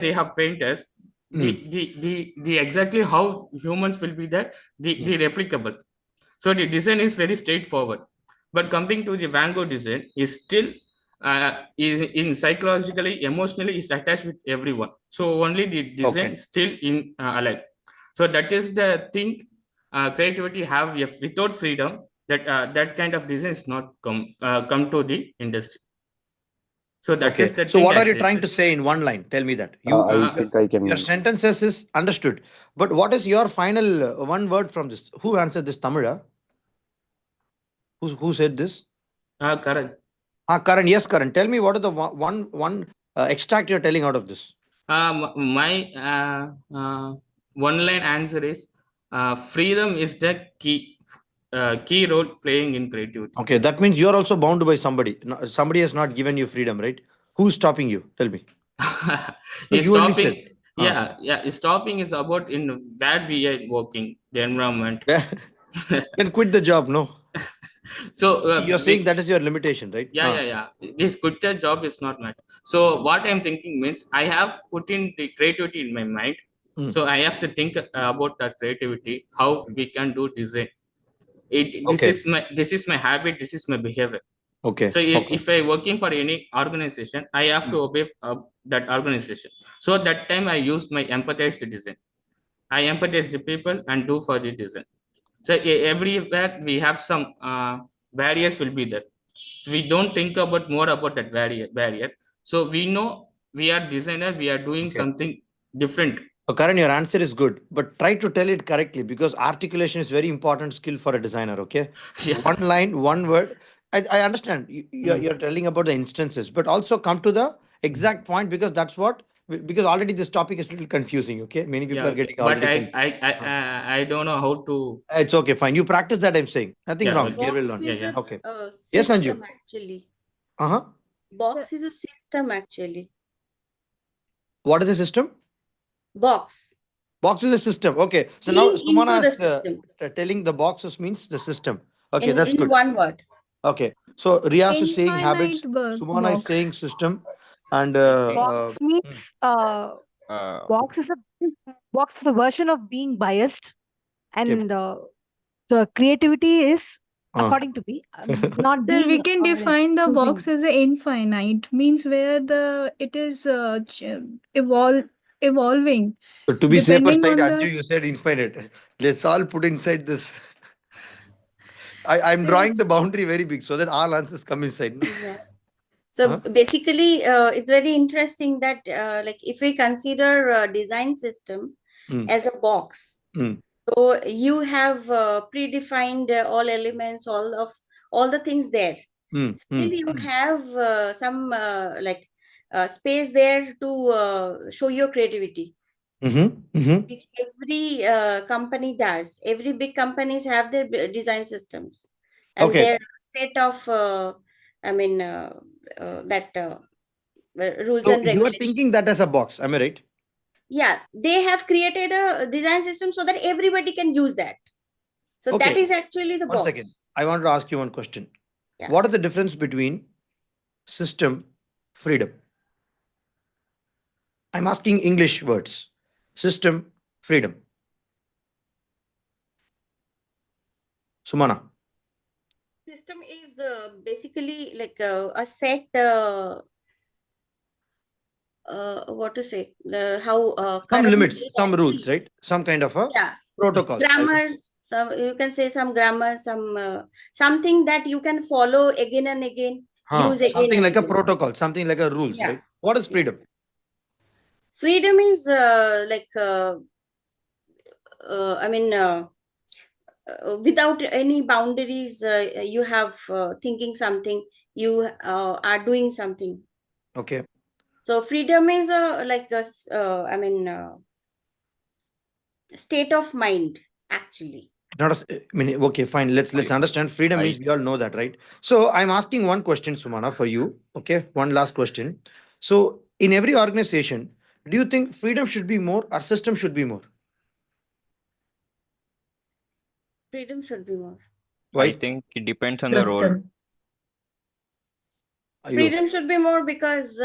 they have painters, the exactly how humans will be that the replicable. So the design is very straightforward. But coming to the Van Gogh design, is still is in psychologically, emotionally is attached with everyone. So only the design still in alive. So that is the thing. Creativity have, if without freedom, that kind of design is not come to the industry. So that is the So thing what I are you said. trying to say in one line? Tell me that. I think I can. Your sentences is understood. But what is your final one word from this? Who answered this? Tamila? Who said this? Correct. Karan. Yes, Karan. Tell me what is the one extract you're telling out of this? My one line answer is freedom is the key role playing in creativity. Okay, that means you're also bound by somebody. Somebody has not given you freedom, right? Who's stopping you? Tell me. You only said. Stopping, stopping is about in where we are working, the environment. Then quit the job, no? So You're saying that is your limitation, right? yeah. This good job is not matter. So what I'm thinking means I have put in the creativity in my mind. So I have to think about that creativity, how we can do design. This is my habit. This is my behavior. Okay. So if I working for any organization, I have to obey that organization. So at that time I used my empathized design. I empathize the people and do for the design. So everywhere we have some barriers will be there. So we don't think about more about that barrier. So we know we are designer, we are doing something different. Karan, your answer is good, but try to tell it correctly because articulation is very important skill for a designer. Okay, one line, one word. I understand you're telling about the instances, but also come to the exact point because that's what because already this topic is a little confusing. Okay, many people are getting but already. I don't know how to. It's okay, fine. You practice that. I'm saying nothing wrong. Okay. You will learn. Yeah. Okay. Yes, System Anju. actually. Box is a system actually. What is the system? Box. Box is a system. Okay. So now Sumana is telling the boxes means the system. Okay, that's good. In one word. Okay. So Riaz is saying habits. Infinite Sumana is saying system. And Box means box is a version of being biased, and the creativity is according to me not Sir, being. we can define the box choosing. as a infinite, means where it is evolving. so to be safer Depending side, on Anju, the you said infinite. Let's all put inside this. I'm So drawing it's- the boundary very big so that all answers come inside. No? Yeah. So basically, it's very interesting that like if we consider design system as a box, so you have predefined all elements, all the things there. Still, you have some like space there to show your creativity, which every company does. Every big companies have their design systems and their set of that rules So and you are regulations. thinking that as a box. Am I right? Yeah, they have created a design system so that everybody can use that. So that is actually the box. 1 second. I want to ask you one question. Yeah. What is the difference between system, freedom? I'm asking English words. System, freedom. Sumana. System is basically like a set what to say how some Karan limits, said some actually. rules, right? Some kind of a Yeah, protocol. grammars, some you can say some grammar, some something that you can follow again and again, use again something and like a again. protocol, something like a rules, Yeah. right? What is freedom? Freedom is like without any boundaries, you have thinking something, you are doing something. Okay. So freedom is like a state of mind actually. Not a, okay, fine. Let's understand. Freedom means we all know that, right? So I'm asking one question, Sumana, for you. Okay, one last question. So in every organization, do you think freedom should be more or system should be more? Freedom should be more. Why? I think it depends on the role. Freedom should be more because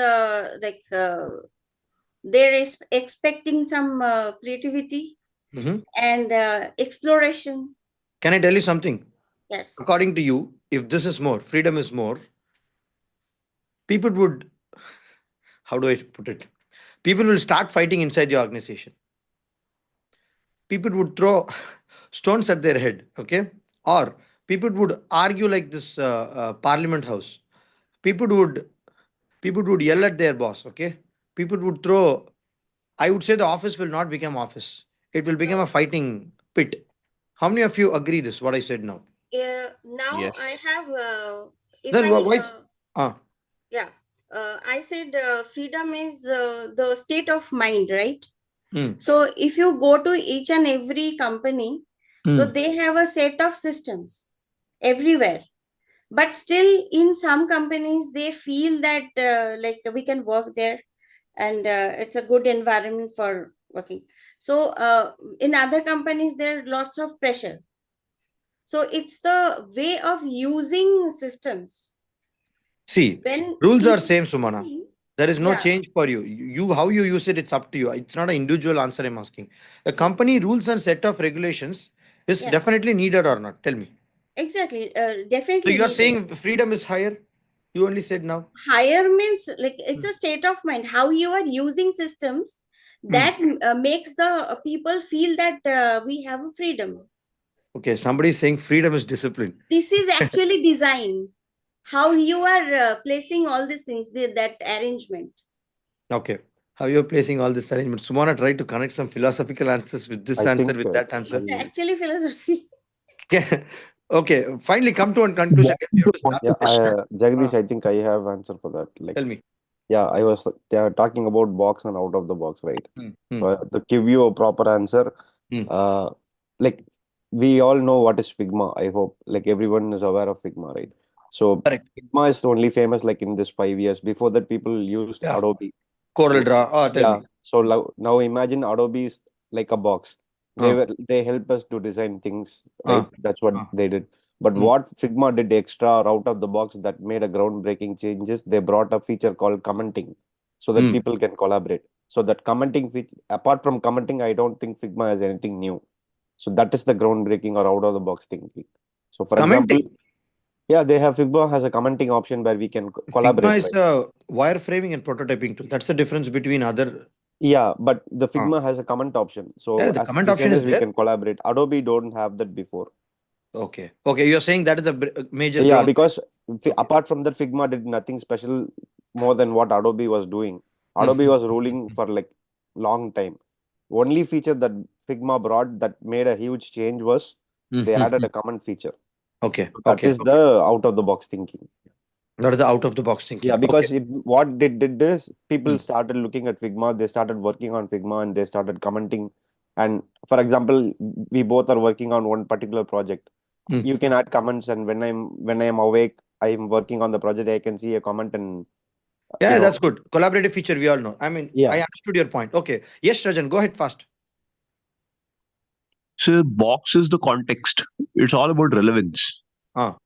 they're expecting some creativity and exploration. Can I tell you something? Yes. According to you, if this is more, freedom is more, people would, how do I put it? People will start fighting inside the organization. People would throw stones at their head, okay? Or people would argue like this parliament house. People would people would yell at their boss, okay? People would throw. I would say the office will not become office. It will become a fighting pit. How many of you agree this? What I said now? Now I Yes. have if Then I why? yeah I said freedom is the state of mind, right? Mm, So if you go to each and every company, so mm. they have a set of systems everywhere, but still in some companies they feel that like we can work there and it's a good environment for working. So in other companies there are lots of pressure. So it's the way of using systems. See, When rules are people same, Sumana. see, There is no yeah, change for you. You how you use it, it's up to you. It's not an individual answer I'm asking. The company rules and set of regulations is yeah, definitely needed or not? Tell me. exactly, So definitely you are needed. saying freedom is higher? You only said now. Higher means like it's Mm. a state of mind, how you are using systems Mm. that makes the people feel that we have a freedom. Okay, somebody is saying freedom is discipline. This is actually design, how you are placing all these things, that arrangement. Okay. How you're placing all this arrangement. Sumana, try to connect some philosophical answers with this I answer, think with that answer. It's actually philosophy. Okay. Okay. Finally, come to one conclusion. Guys, we have to start yeah, the session. Jagdish, Ah, I think I have answer for that. Like, tell me. yeah, I was they are talking about box and out of the box, right? Mm, mm, To give you a proper answer, mm. uh, like we all know what is Figma. I hope like everyone is aware of Figma, right? So Correct. Figma is only famous like in this 5 years. Before that, people used Yeah. Adobe. Coral So, draw. Ah, tell yeah. me. So now imagine Adobe is like a box. Ah, They help us to design things, right? ah, That's what ah. they did. But Mm. what Figma did extra or out of the box that made a groundbreaking changes, they brought a feature called commenting so that Mm. people can collaborate. So that commenting feature, apart from commenting, I don't think Figma has anything new. So that is the groundbreaking or out of the box thinking. So for example, Commenting. yeah, they have Figma has a commenting option where we can Figma collaborate, is right? a wireframing and prototyping tool. That's the difference between other. Yeah, but the Ah. Figma has a comment option. So Yeah, the as comment option is designers, we there. can collaborate. Adobe don't have that before. Okay. Okay. You're saying that is a major Yeah, ground. because Okay. apart from that, Figma did nothing special more than what Adobe was doing. Adobe Mhm. was ruling for like long time. Only feature that Figma brought that made a huge change was they added Mhm. a comment feature. Okay. So that Okay. is the out of the box thinking. That is the out of the box Yeah, thinking. Okay. because what did is people Mm. started looking at Figma, they started working on Figma and they started commenting. And for example, we both are working on one particular project. Mm. You can add comments, and when I'm awake, I'm working on the project, I can see a comment and Yeah, that's good. Collaborative feature, we all know. I mean, yeah. I understood your point. Okay. Yes, Rajan, go ahead fast. So box is the context. It's all about relevance. Ah,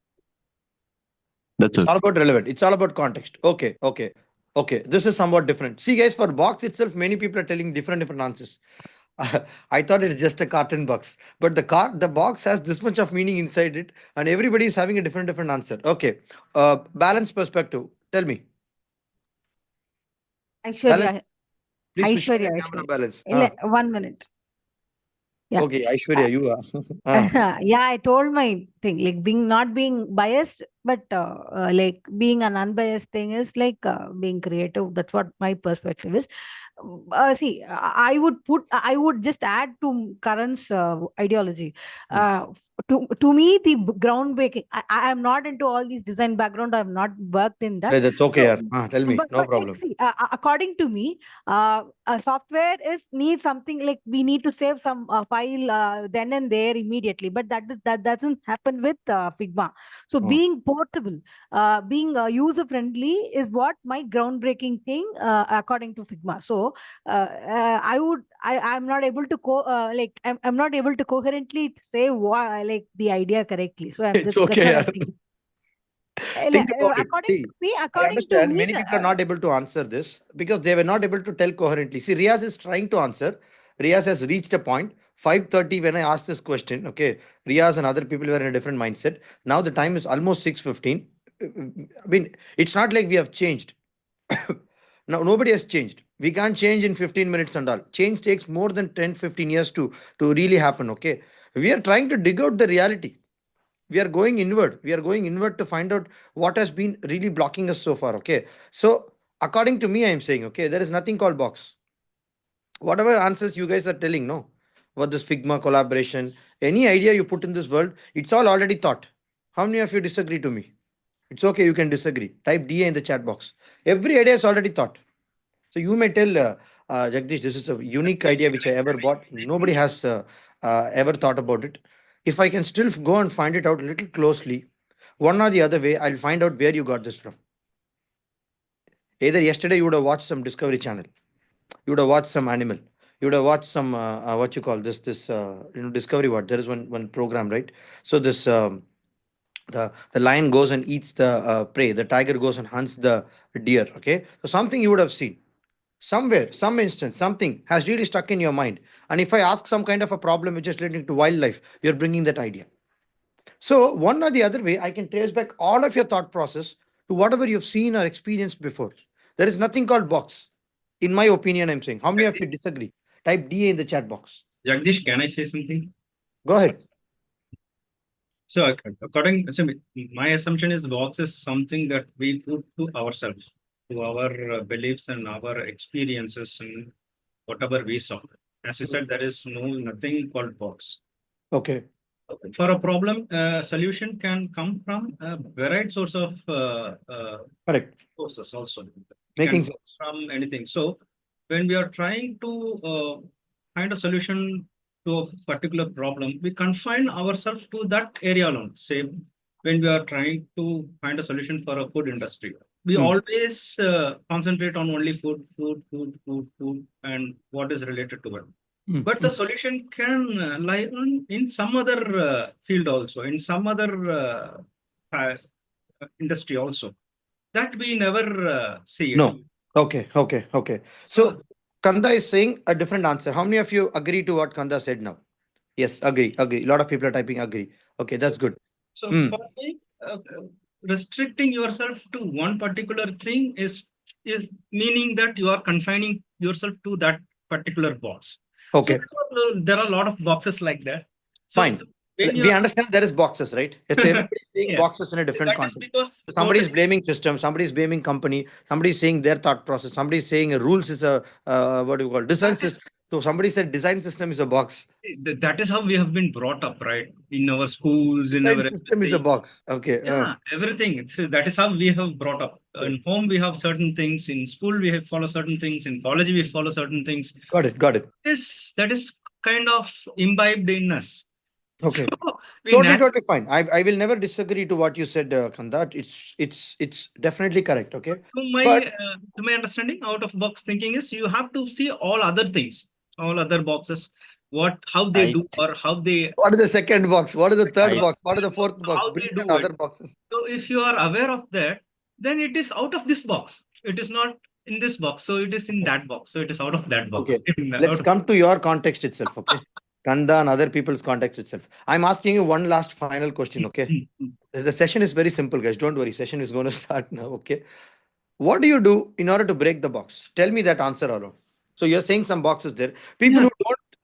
That's it's it. all about relevant. It's all about context. Okay. Okay. Okay. This is somewhat different. See, guys, for box itself, many people are telling different answers. I thought it's just a carton box, but the box has this much of meaning inside it, and everybody is having a different answer. Okay. Balance perspective. Tell me. Balance. Aishwarya, Please switch on Aishwarya, your camera Aishwarya. balance. Ah. 1 minute. Yeah. Okay, Aishwarya, you are. Ah. Yeah, I told my thing, like not being biased, but like being an unbiased thing is like being creative. That's what my perspective is. See, I would just add to Karan's ideology. Mm. To me, the groundbreaking. I am not into all these design background. I have not worked in that. Yeah, that's okay, So, yaar. Ah, tell me. No but like, problem. see, according to me, a software is needs something like we need to save some file then and there immediately, but that doesn't happen with Figma. So Oh. being portable, being user friendly is what my groundbreaking thing according to Figma. So I'm not able to I'm not able to coherently say what like the idea correctly. So It's that's okay, what I'm yaar. thinking. Think about it. According See, to me, I understand many people are not able to answer this because they were not able to tell coherently. See, Riaz is trying to answer. Riaz has reached a point. 5:30 when I asked this question, okay, Riaz and other people were in a different mindset. Now the time is almost 6:15. I mean, it's not like we have changed. Now nobody has changed. We can't change in 15 minutes and all. Change takes more than 10, 15 years to really happen. Okay. We are trying to dig out the reality. We are going inward. We are going inward to find out what has been really blocking us so far. Okay. So according to me, I am saying, okay, there is nothing called box. Whatever answers you guys are telling, no, what this Figma collaboration, any idea you put in this world, it's all already thought. How many of you disagree to me? It's okay, you can disagree. Type DA in the chat box. Every idea is already thought. So you may tell Jagdish, this is a unique idea which I ever bought. Nobody has ever thought about it. If I can still go and find it out a little closely, one or the other way, I'll find out where you got this from. Either yesterday you would have watched some Discovery Channel, you would have watched some animal, you would have watched some what you call this Discovery. What there is one program, right? So this the lion goes and eats the prey, the tiger goes and hunts the deer. Okay, so something you would have seen somewhere, some instance, something has really stuck in your mind. And if I ask some kind of a problem which is relating to wildlife, you're bringing that idea. So one or the other way, I can trace back all of your thought process to whatever you've seen or experienced before. There is nothing called box. In my opinion, I'm saying. How many of you disagree? Type DA in the chat box. Jagdish, can I say something? Go ahead. So my assumption is box is something that we put to ourselves, to our beliefs and our experiences and whatever we saw. As you said, there is nothing called box. Okay. For a problem, solution can come from a varied source of correct sources also. Making sense. From anything. So when we are trying to find a solution to a particular problem, we confine ourselves to that area alone. Say, when we are trying to find a solution for a food industry, we always concentrate on only food, and what is related to it. But the solution can lie in some other field also, in some other industry also, that we never see it. No. Okay. So Kanda is saying a different answer. How many of you agree to what Kanda said now? Yes, agree. A lot of people are typing agree. Okay, that's good. So for me, restricting yourself to one particular thing is meaning that you are confining yourself to that particular box. Okay. So there are a lot of boxes like that. So fine. We understand there is boxes, right? It's everybody saying boxes in a different context. So somebody is blaming system, somebody is blaming company, somebody is saying their thought process, somebody is saying rules is a what do you call design system. So somebody said design system is a box. That is how we have been brought up, right? In our schools, design in our system is a box. Okay. Yeah, everything. That is how we have brought up. In home, we have certain things. In school, we have follow certain things. In college, we follow certain things. Got it. That is kind of imbibed in us. Okay. So totally fine. I will never disagree to what you said, Kanda. It's definitely correct. Okay. To my understanding, out of box thinking is you have to see all other things, all other boxes, how they do or how they. What is the second box? What is the third box? What is the fourth box? How Bring they do other boxes. So if you are aware of that, then it is out of this box. It is not in this box. So it is in that box. So it is out of that box. Okay. Let's come to your context itself. Okay. Kanda and other people's context itself. I'm asking you one last final question. Okay. The session is very simple, guys. Don't worry. Session is going to start now. Okay. What do you do in order to break the box? Tell me that answer alone. So you're saying some boxes there. People who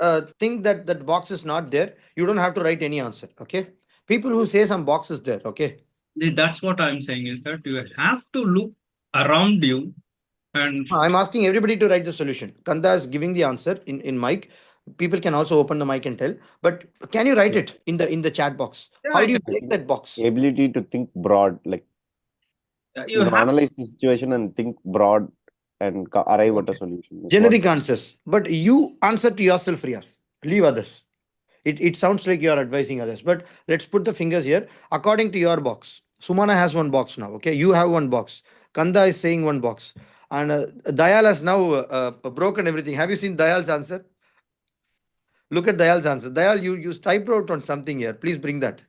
don't think that that box is not there, you don't have to write any answer. Okay. People who say some box is there. Okay. That's what I'm saying is that you have to look around you. And I'm asking everybody to write the solution. Kanda is giving the answer in mic. People can also open the mic and tell. But can you write it in the chat box? How do you break that box? Ability to think broad, like you analyze the situation and think broad and arrive at a solution. Generic answers. But you answer to yourself, Riyas. Leave others. It sounds like you are advising others. But let's put the fingers here. According to your box, Sumana has one box now. Okay, you have one box. Kanda is saying one box. And Dayal has now broken everything. Have you seen Dayal's answer? Look at Dayal's answer. Dayal, you typed out on something here. Please bring that.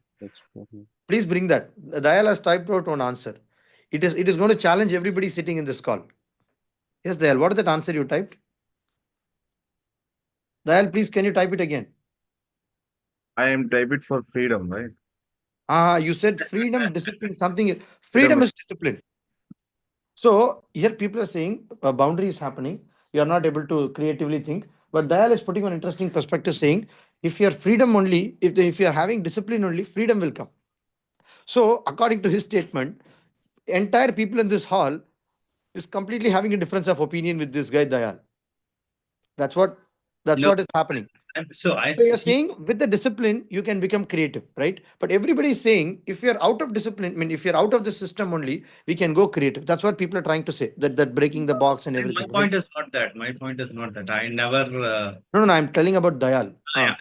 Please bring that. Dayal has typed out one answer. It is going to challenge everybody sitting in this call. Yes, Dayal, what is that answer you typed? Dayal, please, can you type it again? I am type it for freedom, right? You said freedom, discipline, something. Freedom is discipline. So here people are saying a boundary is happening. You are not able to creatively think. But Dayal is putting an interesting perspective saying, if you are freedom only, if you are having discipline only, freedom will come. So according to his statement, entire people in this hall is completely having a difference of opinion with this guy Dayal. That's what No, is happening. so So you're saying with the discipline you can become creative, right? But everybody is saying if you're out of discipline, I mean if you're out of the system only, we can go creative. That's what people are trying to say. That breaking the box and my everything. point Right? is not that. My point is not that. I never. No, I'm telling about Dayal. Yeah,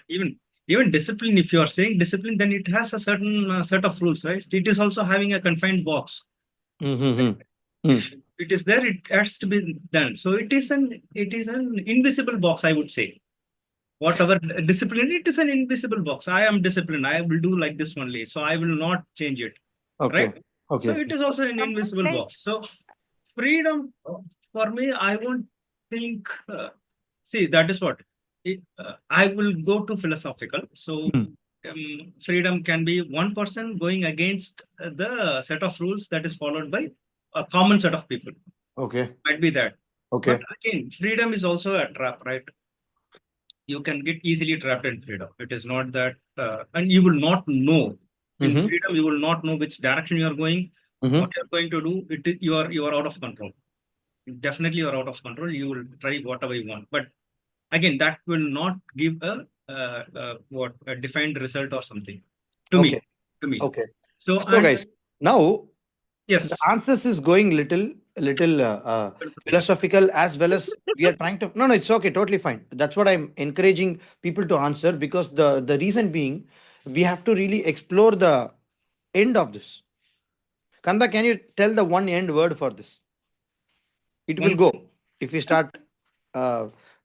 even discipline. If you are saying discipline, then it has a certain set of rules, right? It is also having a confined box. Mm-hmm. If it is there, it has to be done. So it is an invisible box, I would say. Whatever discipline, it is an invisible box. I am disciplined. I will do like this only. So I will not change it. Okay. Right? Okay. So it is also an invisible box. So freedom for me, I won't think. See, that is what I will go to philosophical. So freedom can be one person going against the set of rules that is followed by a common set of people. Okay. Might be that. Okay. But again, freedom is also a trap, right? You can get easily trapped in freedom. It is not that, and you will not know. In freedom, you will not know which direction you are going, what you are going to do. You are out of control. Definitely, you are out of control. You will try whatever you want, but again, that will not give a defined result or something to me. Okay. So guys, now yes, the answers is going little philosophical as well as we are trying to. No, it's okay, totally fine. That's what I'm encouraging people to answer, because the reason being we have to really explore the end of this. Kanda, can you tell the one end word for this? It will go if we start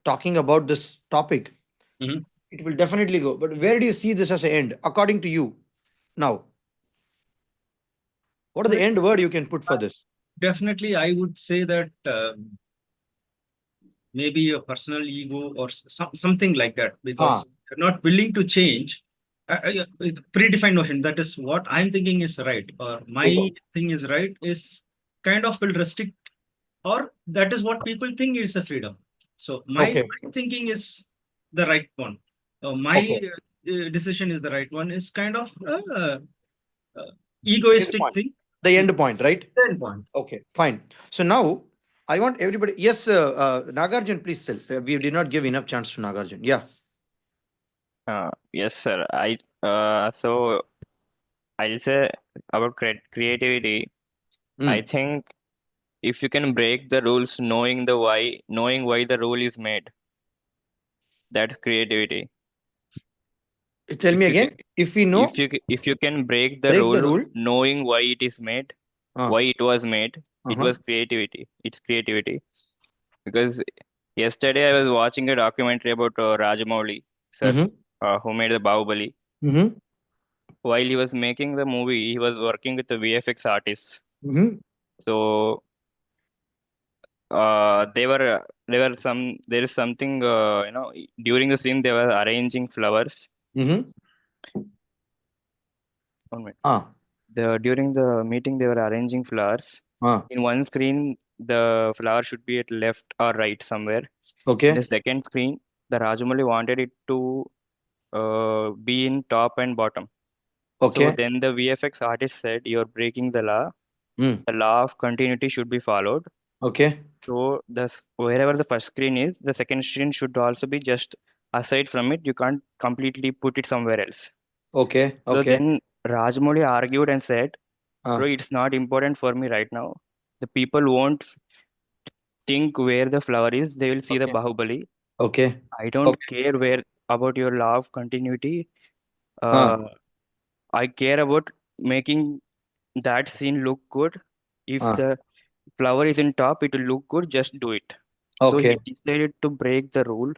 talking about this topic. It will definitely go. But where do you see this as an end, according to you? Now, what are the end word you can put for this? Definitely, I would say that maybe a personal ego or something like that, because you're not willing to change. Predefined notion, that is what I'm thinking is right, or my thing is right, is kind of will restrict, or that is what people think is a freedom. So my thinking is the right one. My decision is the right one, is kind of egoistic thing. The end point, right? The end point. Okay, fine. So now I want everybody. Yes, Nagarjun, please tell. We did not give enough chance to Nagarjun. Yeah. Yes, sir. So I'll say about creativity. I think if you can break the rules, knowing why the rule is made, that's creativity. Tell me again. If we know, if you can break the rule, knowing why it is made, why it was made, it was creativity. It's creativity. Because yesterday I was watching a documentary about Rajamouli sir, who made the Bahubali. While he was making the movie, he was working with the VFX artists. So there is something during the scene they were arranging flowers. During the meeting they were arranging flowers. In one screen the flower should be at left or right somewhere. In the second screen the Rajamouli wanted it to be in top and bottom. So then the VFX artist said, "You're breaking the law. The law of continuity should be followed." So wherever the first screen is, the second screen should also be just aside from it. You can't completely put it somewhere else. So then Rajamouli argued and said, "Bro, it's not important for me right now. The people won't think where the flower is. They will see the Bahubali. I don't care about your law of continuity. I care about making that scene look good. If the flower is in top, it will look good. Just do it." So he decided to break the rule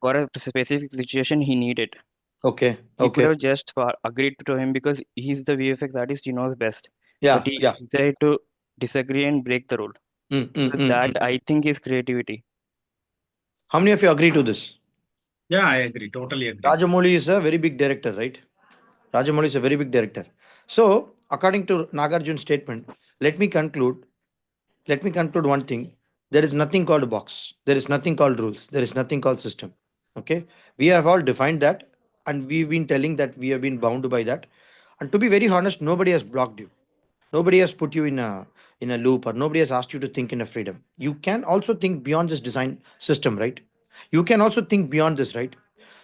for a specific situation he needed. Okay. He could Okay. have just agreed to him because he's the VFX artist, he knows best. Yeah. But he Yeah. decided to disagree and break the rule. So that I think is creativity. How many of you agree to this? Yeah, I agree. Totally agree. Rajamouli is a very big director, right? Rajamouli is a very big director. So, according to Nagarjuna's statement, let me conclude. Let me conclude one thing. There is nothing called a box. There is nothing called rules. There is nothing called system. Okay? We have all defined that, and we've been telling that we have been bound by that. And to be very honest, nobody has blocked you. Nobody has put you in a loop, or nobody has asked you to think in a freedom. You can also think beyond this design system, right? You can also think beyond this, right?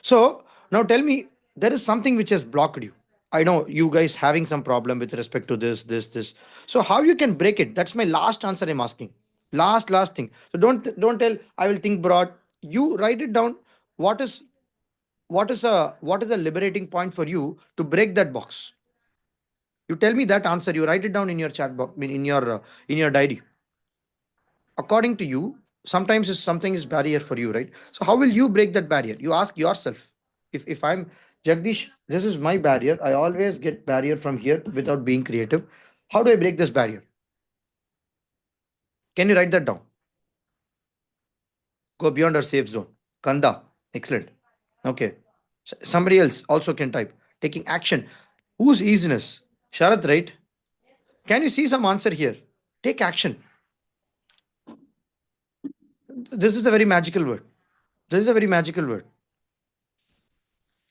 So now tell me, there is something which has blocked you. I know you guys having some problem with respect to this. So how you can break it? That's my last answer I'm asking. Last thing. So don't tell I will think broad. You write it down. What is what is a liberating point for you to break that box? You tell me that answer. You write it down in your chat box, I mean, in your diary. According to you, sometimes something is barrier for you, right? So how will you break that barrier? You ask yourself. If I'm Jagdish, this is my barrier. I always get barrier from here without being creative. How do I break this barrier? Can you write that down? Go beyond our safe zone. Kanda, excellent. Okay. Somebody else also can type. Taking action. Whose easiness? Sharath, right? Can you see some answer here? Take action. This is a very magical word. This is a very magical word.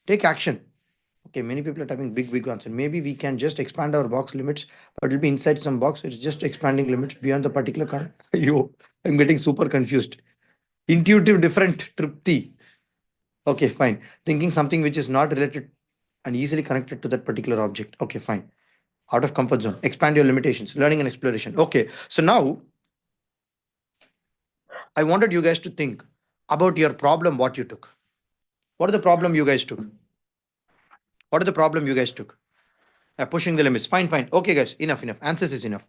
Take action. Okay, many people are typing big answer. Maybe we can just expand our box limits, but it'll be inside some box. It's just expanding limits beyond the particular kind. Yo, I'm getting super confused. Intuitive different tripti. Okay, fine. Thinking something which is not related and easily connected to that particular object. Okay, fine. Out of comfort zone. Expand your limitations. Learning and exploration. Okay, so now I wanted you guys to think about your problem, what you took. What are the problem you guys took? What are the problem you guys took? Pushing the limits. Fine. Okay, guys, enough. Answers is enough.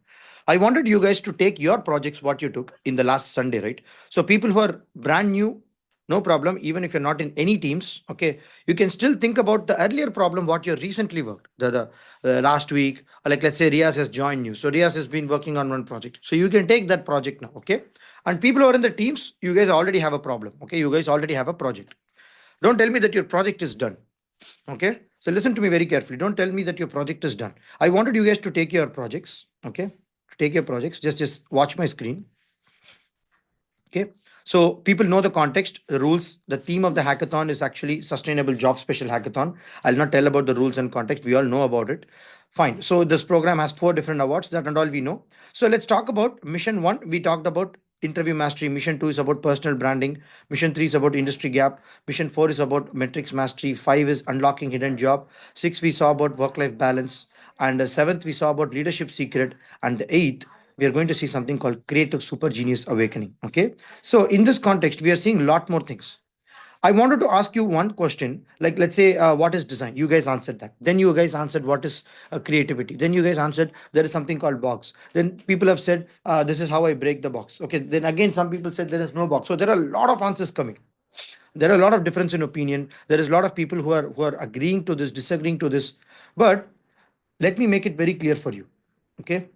I wanted you guys to take your projects, what you took in the last Sunday, right? So people who are brand new, no problem. Even if you're not in any teams, okay, you can still think about the earlier problem, what you recently worked, the last week. Like let's say Riaz has joined you. So Riaz has been working on one project. So you can take that project now, okay? And people who are in the teams, you guys already have a problem, okay? You guys already have a project. Don't tell me that your project is done. Okay, so listen to me very carefully. Don't tell me that your project is done. I wanted you guys to take your projects. Okay, take your projects. Just watch my screen. Okay, so people know the context, the rules. The theme of the hackathon is actually Sustainable Job Special Hackathon. I'll not tell about the rules and context. We all know about it. Fine. So this program has 4 different awards. That and all we know. So let's talk about mission 1. We talked about interview mastery. Mission 2 is about personal branding. Mission 3 is about industry gap. Mission 4 is about metrics mastery. 5 is unlocking hidden job. 6 we saw about work-life balance. And the 7th we saw about leadership secret. And the 8th we are going to see something called creative super genius awakening. Okay, so in this context we are seeing a lot more things. I wanted to ask you one question, like let's say what is design? You guys answered that. Then you guys answered what is creativity. Then you guys answered there is something called box. Then people have said this is how I break the box. Okay, then again some people said there is no box. So there are a lot of answers coming. There are a lot of difference in opinion. There is a lot of people who are agreeing to this, disagreeing to this. But let me make it very clear for you. Okay,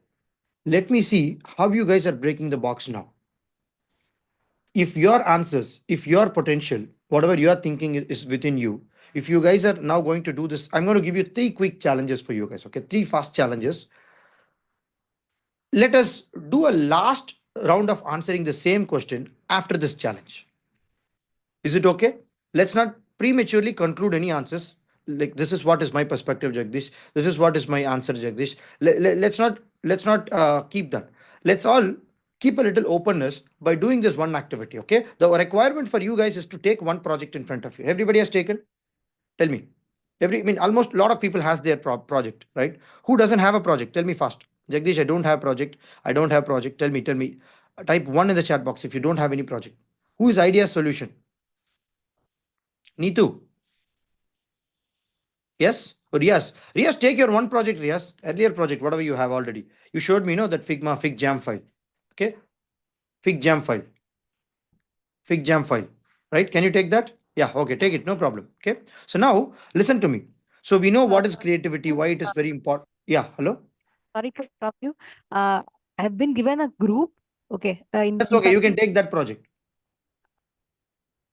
let me see how you guys are breaking the box now. If your answers, if your potential, whatever you are thinking is within you, if you guys are now going to do this, I'm going to give you 3 quick challenges for you guys. Okay, 3 fast challenges. Let us do a last round of answering the same question after this challenge. Is it okay? Let's not prematurely conclude any answers. Like this is what is my perspective, Jagdish. This is what is my answer, Jagdish. Let's not keep that. Let's all keep a little openness by doing this one activity. Okay. The requirement for you guys is to take one project in front of you. Everybody has taken. Tell me. Almost a lot of people has their project, right? Who doesn't have a project? Tell me fast. Jagdish, I don't have project. I don't have project. Tell me. Type 1 in the chat box if you don't have any project. Who is idea solution? Neetu. Yes? Or Riaz? Riaz, take your one project, Riaz. Earlier project, whatever you have already. You showed me, that Figma, Fig Jam file. Okay? Fig Jam file. Right? Can you take that? Yeah, okay, take it, no problem. Okay. So now listen to me. So we know what is creativity, why it is very important. Yeah, hello? Sorry to stop you. I have been given a group. Okay. That's okay. You can take that project.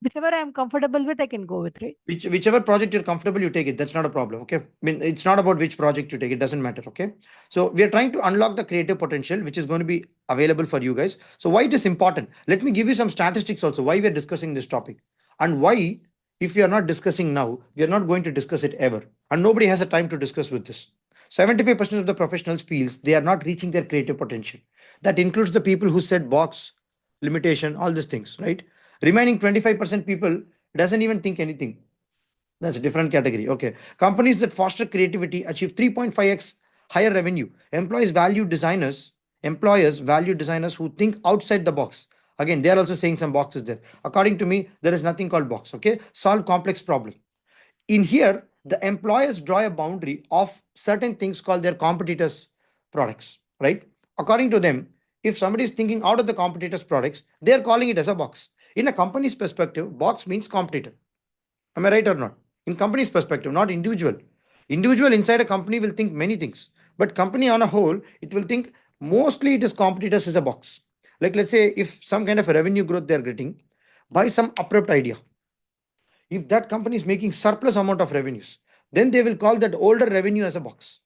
Whichever I'm comfortable with, I can go with, right? Whichever project you're comfortable, you take it. That's not a problem. Okay. I mean, it's not about which project you take. It doesn't matter. Okay. So we are trying to unlock the creative potential, which is going to be available for you guys. So why it is important? Let me give you some statistics also. Why we are discussing this topic, and why, if we are not discussing now, we are not going to discuss it ever, and nobody has a time to discuss with this. 75% of the professionals feels they are not reaching their creative potential. That includes the people who set box limitation, all these things, right? Remaining 25% people doesn't even think anything. That's a different category. Okay. Companies that foster creativity achieve 3.5x higher revenue. Employers value designers who think outside the box. Again, they are also saying some boxes there. According to me, there is nothing called box. Okay. Solve complex problem. In here, the employers draw a boundary of certain things called their competitors' products, right? According to them, if somebody is thinking out of the competitors' products, they are calling it as a box. In a company's perspective, box means competitor. Am I right or not? In company's perspective, not individual. Individual inside a company will think many things, but company on a whole, it will think mostly it is competitors as a box. Like let's say if some kind of a revenue growth they are getting by some abrupt idea, if that company is making surplus amount of revenues, then they will call that older revenue as a box.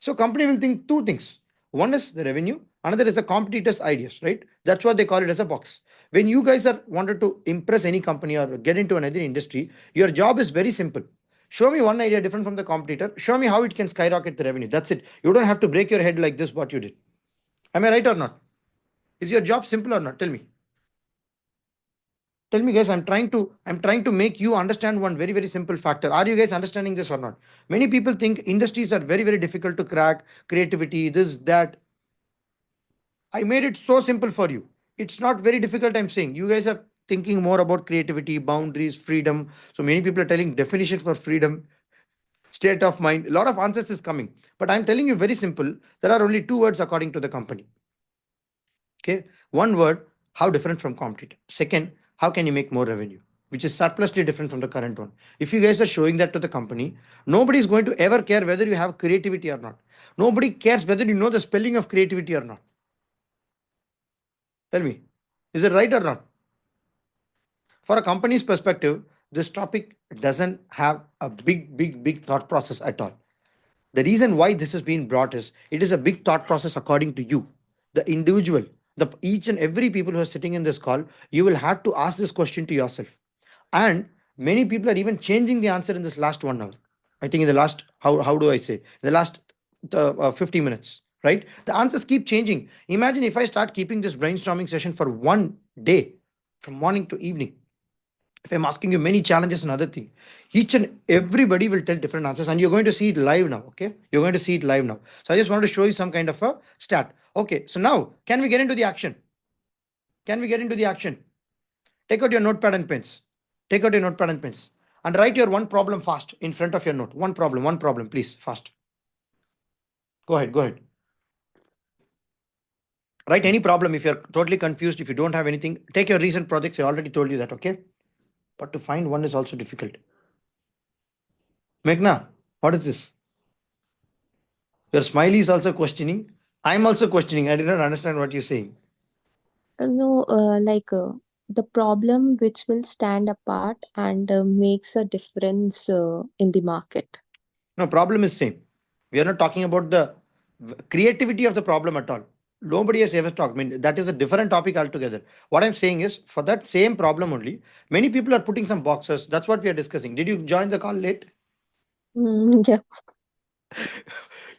So company will think two things. One is the revenue, another is the competitors' ideas, right? That's what they call it as a box. When you guys are wanted to impress any company or get into another industry, your job is very simple. Show me one idea different from the competitor. Show me how it can skyrocket the revenue. That's it. You don't have to break your head like this, what you did. Am I right or not? Is your job simple or not? Tell me. Tell me, guys. I'm trying to make you understand one very, very simple factor. Are you guys understanding this or not? Many people think industries are very, very difficult to crack, creativity, this, that. I made it so simple for you. It's not very difficult, I'm saying. You guys are thinking more about creativity, boundaries, freedom. So many people are telling definition for freedom, state of mind. A lot of answers is coming. But I'm telling you very simple. There are only two words according to the company. Okay. One word, how different from competitor. Second, how can you make more revenue? Which is surplusly different from the current one. If you guys are showing that to the company, nobody is going to ever care whether you have creativity or not. Nobody cares whether you know the spelling of creativity or not. Tell me, is it right or not? For a company's perspective, this topic doesn't have a big thought process at all. The reason why this has been brought is it is a big thought process according to you, the individual, the each and every people who are sitting in this call. You will have to ask this question to yourself, and many people are even changing the answer in this last 1 hour. I think in the last how do I say in the last 50 minutes, right? The answers keep changing. Imagine if I start keeping this brainstorming session for 1 day, from morning to evening. If I'm asking you many challenges and other thing, each and everybody will tell different answers, and you're going to see it live now. Okay, you're going to see it live now. So I just want to show you some kind of a stat. Okay, so now can we get into the action? Can we get into the action? Take out your notepad and pens. Take out your notepad and pens and write your one problem fast in front of your note. One problem, please, fast. Go ahead, go ahead. Write any problem. If you're totally confused, if you don't have anything, take your recent projects. I already told you that, okay? But to find one is also difficult. Meghna, what is this? Your smiley is also questioning. I'm also questioning. I did not understand what you're saying. No, the problem which will stand apart and makes a difference in the market. No, problem is same. We are not talking about the creativity of the problem at all. Nobody has ever talked. I mean, that is a different topic altogether. What I'm saying is, for that same problem only, many people are putting some boxes. That's what we are discussing. Did you join the call late? Yeah.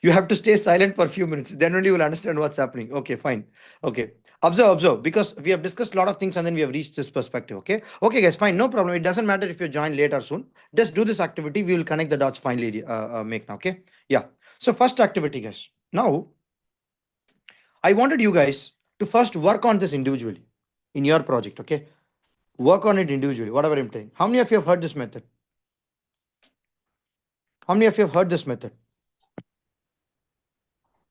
You have to stay silent for a few minutes. Then only you will understand what's happening. Okay, fine. Okay. Observe, because we have discussed a lot of things and then we have reached this perspective. Okay. Okay, guys, fine. No problem. It doesn't matter if you join late or soon. Just do this activity. We will connect the dots finally, make now. Okay. Yeah. So first activity, guys. Now, I wanted you guys to first work on this individually in your project. Okay. Work on it individually, whatever I'm telling. How many of you have heard this method? How many of you have heard this method?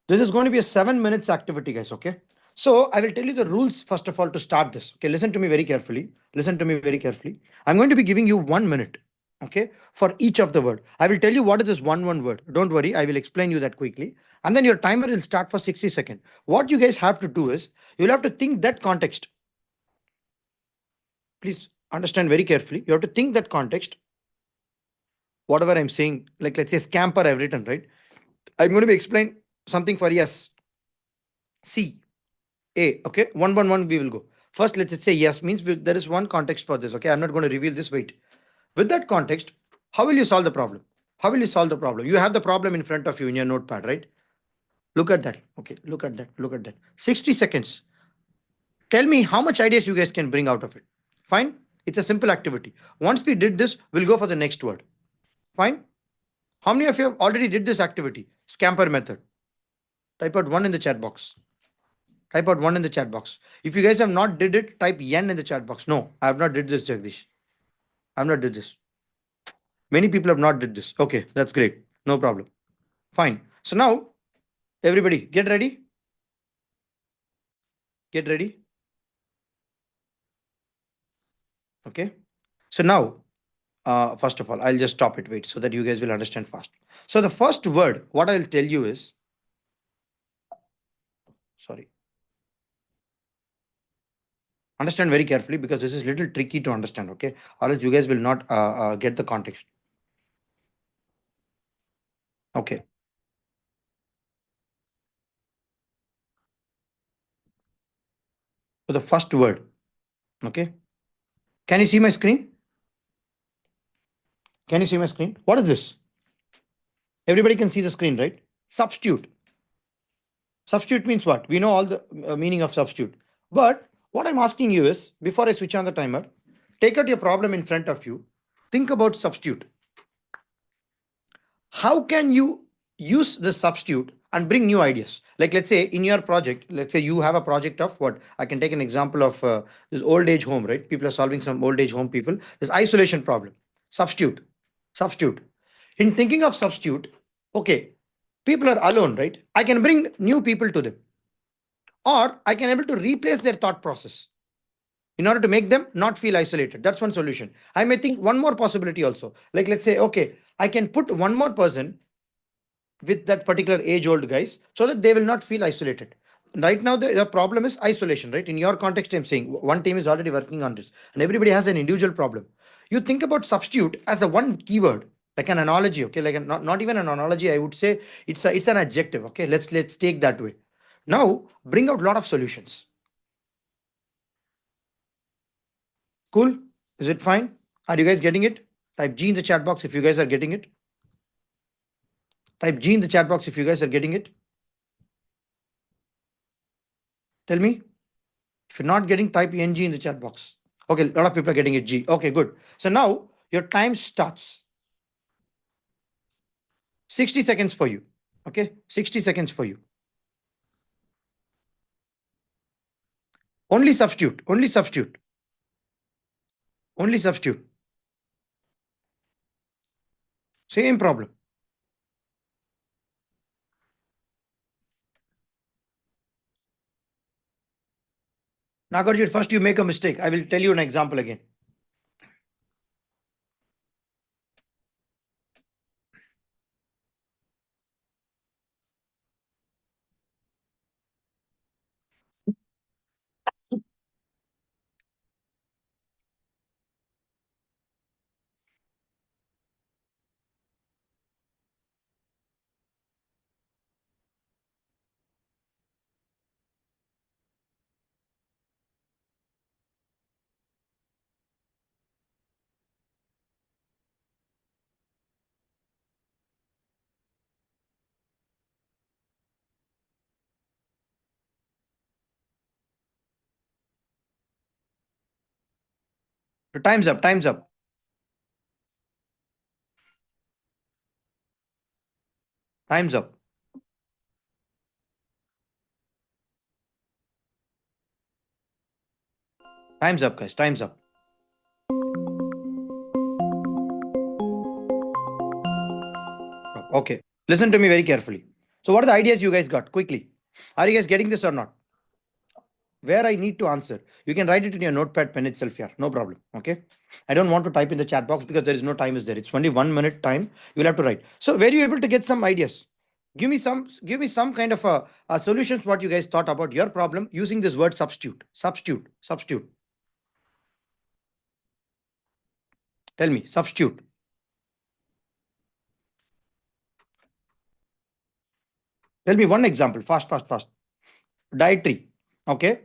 This is going to be a 7 minutes activity, guys. Okay. So I will tell you the rules first of all to start this. Okay, listen to me very carefully. Listen to me very carefully. I'm going to be giving you 1 minute. Okay, for each of the word. I will tell you what is this one word. Don't worry, I will explain you that quickly. And then your timer will start for 60 seconds. What you guys have to do is you'll have to think that context. Please understand very carefully. You have to think that context. Whatever I'm saying, like let's say scamper I've written, right? I'm going to be explain something for yes. C. A. Okay, 1 we will go. First, let's say yes means there is one context for this. Okay, I'm not going to reveal this. Wait. With that context, how will you solve the problem? How will you solve the problem? You have the problem in front of you in your notepad, right? Look at that. Okay, look at that. Look at that. 60 seconds. Tell me how much ideas you guys can bring out of it. Fine? It's a simple activity. Once we did this, we'll go for the next word. Fine? How many of you have already did this activity? Scamper method. Type out 1 in the chat box. Type out 1 in the chat box. If you guys have not did it, type N in the chat box. No, I have not did this, Jagdish. I have not did this. Many people have not did this. Okay, that's great. No problem. Fine. So now, everybody, get ready. Get ready. Okay. So now, first of all, I'll just stop it. Wait, so that you guys will understand fast. So the first word, what I'll tell you is, sorry. Understand very carefully because this is little tricky to understand. Okay, or else you guys will not get the context. Okay. So the first word. Okay. Can you see my screen? Can you see my screen? What is this? Everybody can see the screen, right? Substitute. Substitute means what? We know all the meaning of substitute. But what I'm asking you is, before I switch on the timer, take out your problem in front of you. Think about substitute. How can you use the substitute and bring new ideas? Like let's say in your project, let's say you have a project of what? I can take an example of this old age home, right? People are solving some old age home people. This isolation problem. Substitute. Substitute. In thinking of substitute, okay, people are alone, right? I can bring new people to them. Or I can able to replace their thought process in order to make them not feel isolated. That's one solution. I may think one more possibility also. Like let's say, okay, I can put one more person with that particular age-old guys so that they will not feel isolated. Right now, the problem is isolation, right? In your context, I'm saying one team is already working on this and everybody has an individual problem. You think about substitute as a one keyword, like an analogy, okay? Like not even an analogy, I would say it's an adjective, okay? Let's take that way. Now, bring out a lot of solutions. Cool? Is it fine? Are you guys getting it? Type G in the chat box if you guys are getting it. Type G in the chat box if you guys are getting it. Tell me. If you're not getting, type NG in the chat box. Okay, a lot of people are getting it G. Okay, good. So now your time starts. 60 seconds for you. Okay, 60 seconds for you. Only substitute. Only substitute. Only substitute. Same problem. Nagarjit, first you make a mistake. I will tell you an example again. Time's up. Time's up. Time's up. Time's up, guys. Time's up. Okay. Listen to me very carefully. So what are the ideas you guys got? Quickly. Are you guys getting this or not? where I need to answer, you can write it in your notepad pen itself here. No problem. Okay. I don't want to type in the chat box because there is no time is there. It's only 1 minute time. You will have to write. So were you able to get some ideas? Give me some kind of a solutions what you guys thought about your problem using this word substitute. Substitute. Tell me, substitute. Tell me one example. Fast. Dietary. Okay.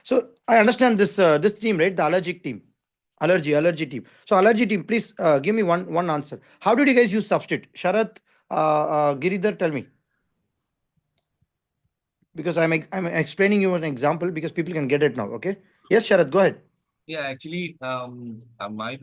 So I understand this team, right? The allergic team. Allergy team. So allergy team, please give me one answer. How did you guys use substitute? Sharath, Giridhar, tell me. Because I'm explaining you an example because people can get it now. Okay. Yes, Sharath, go ahead. Yeah, actually, my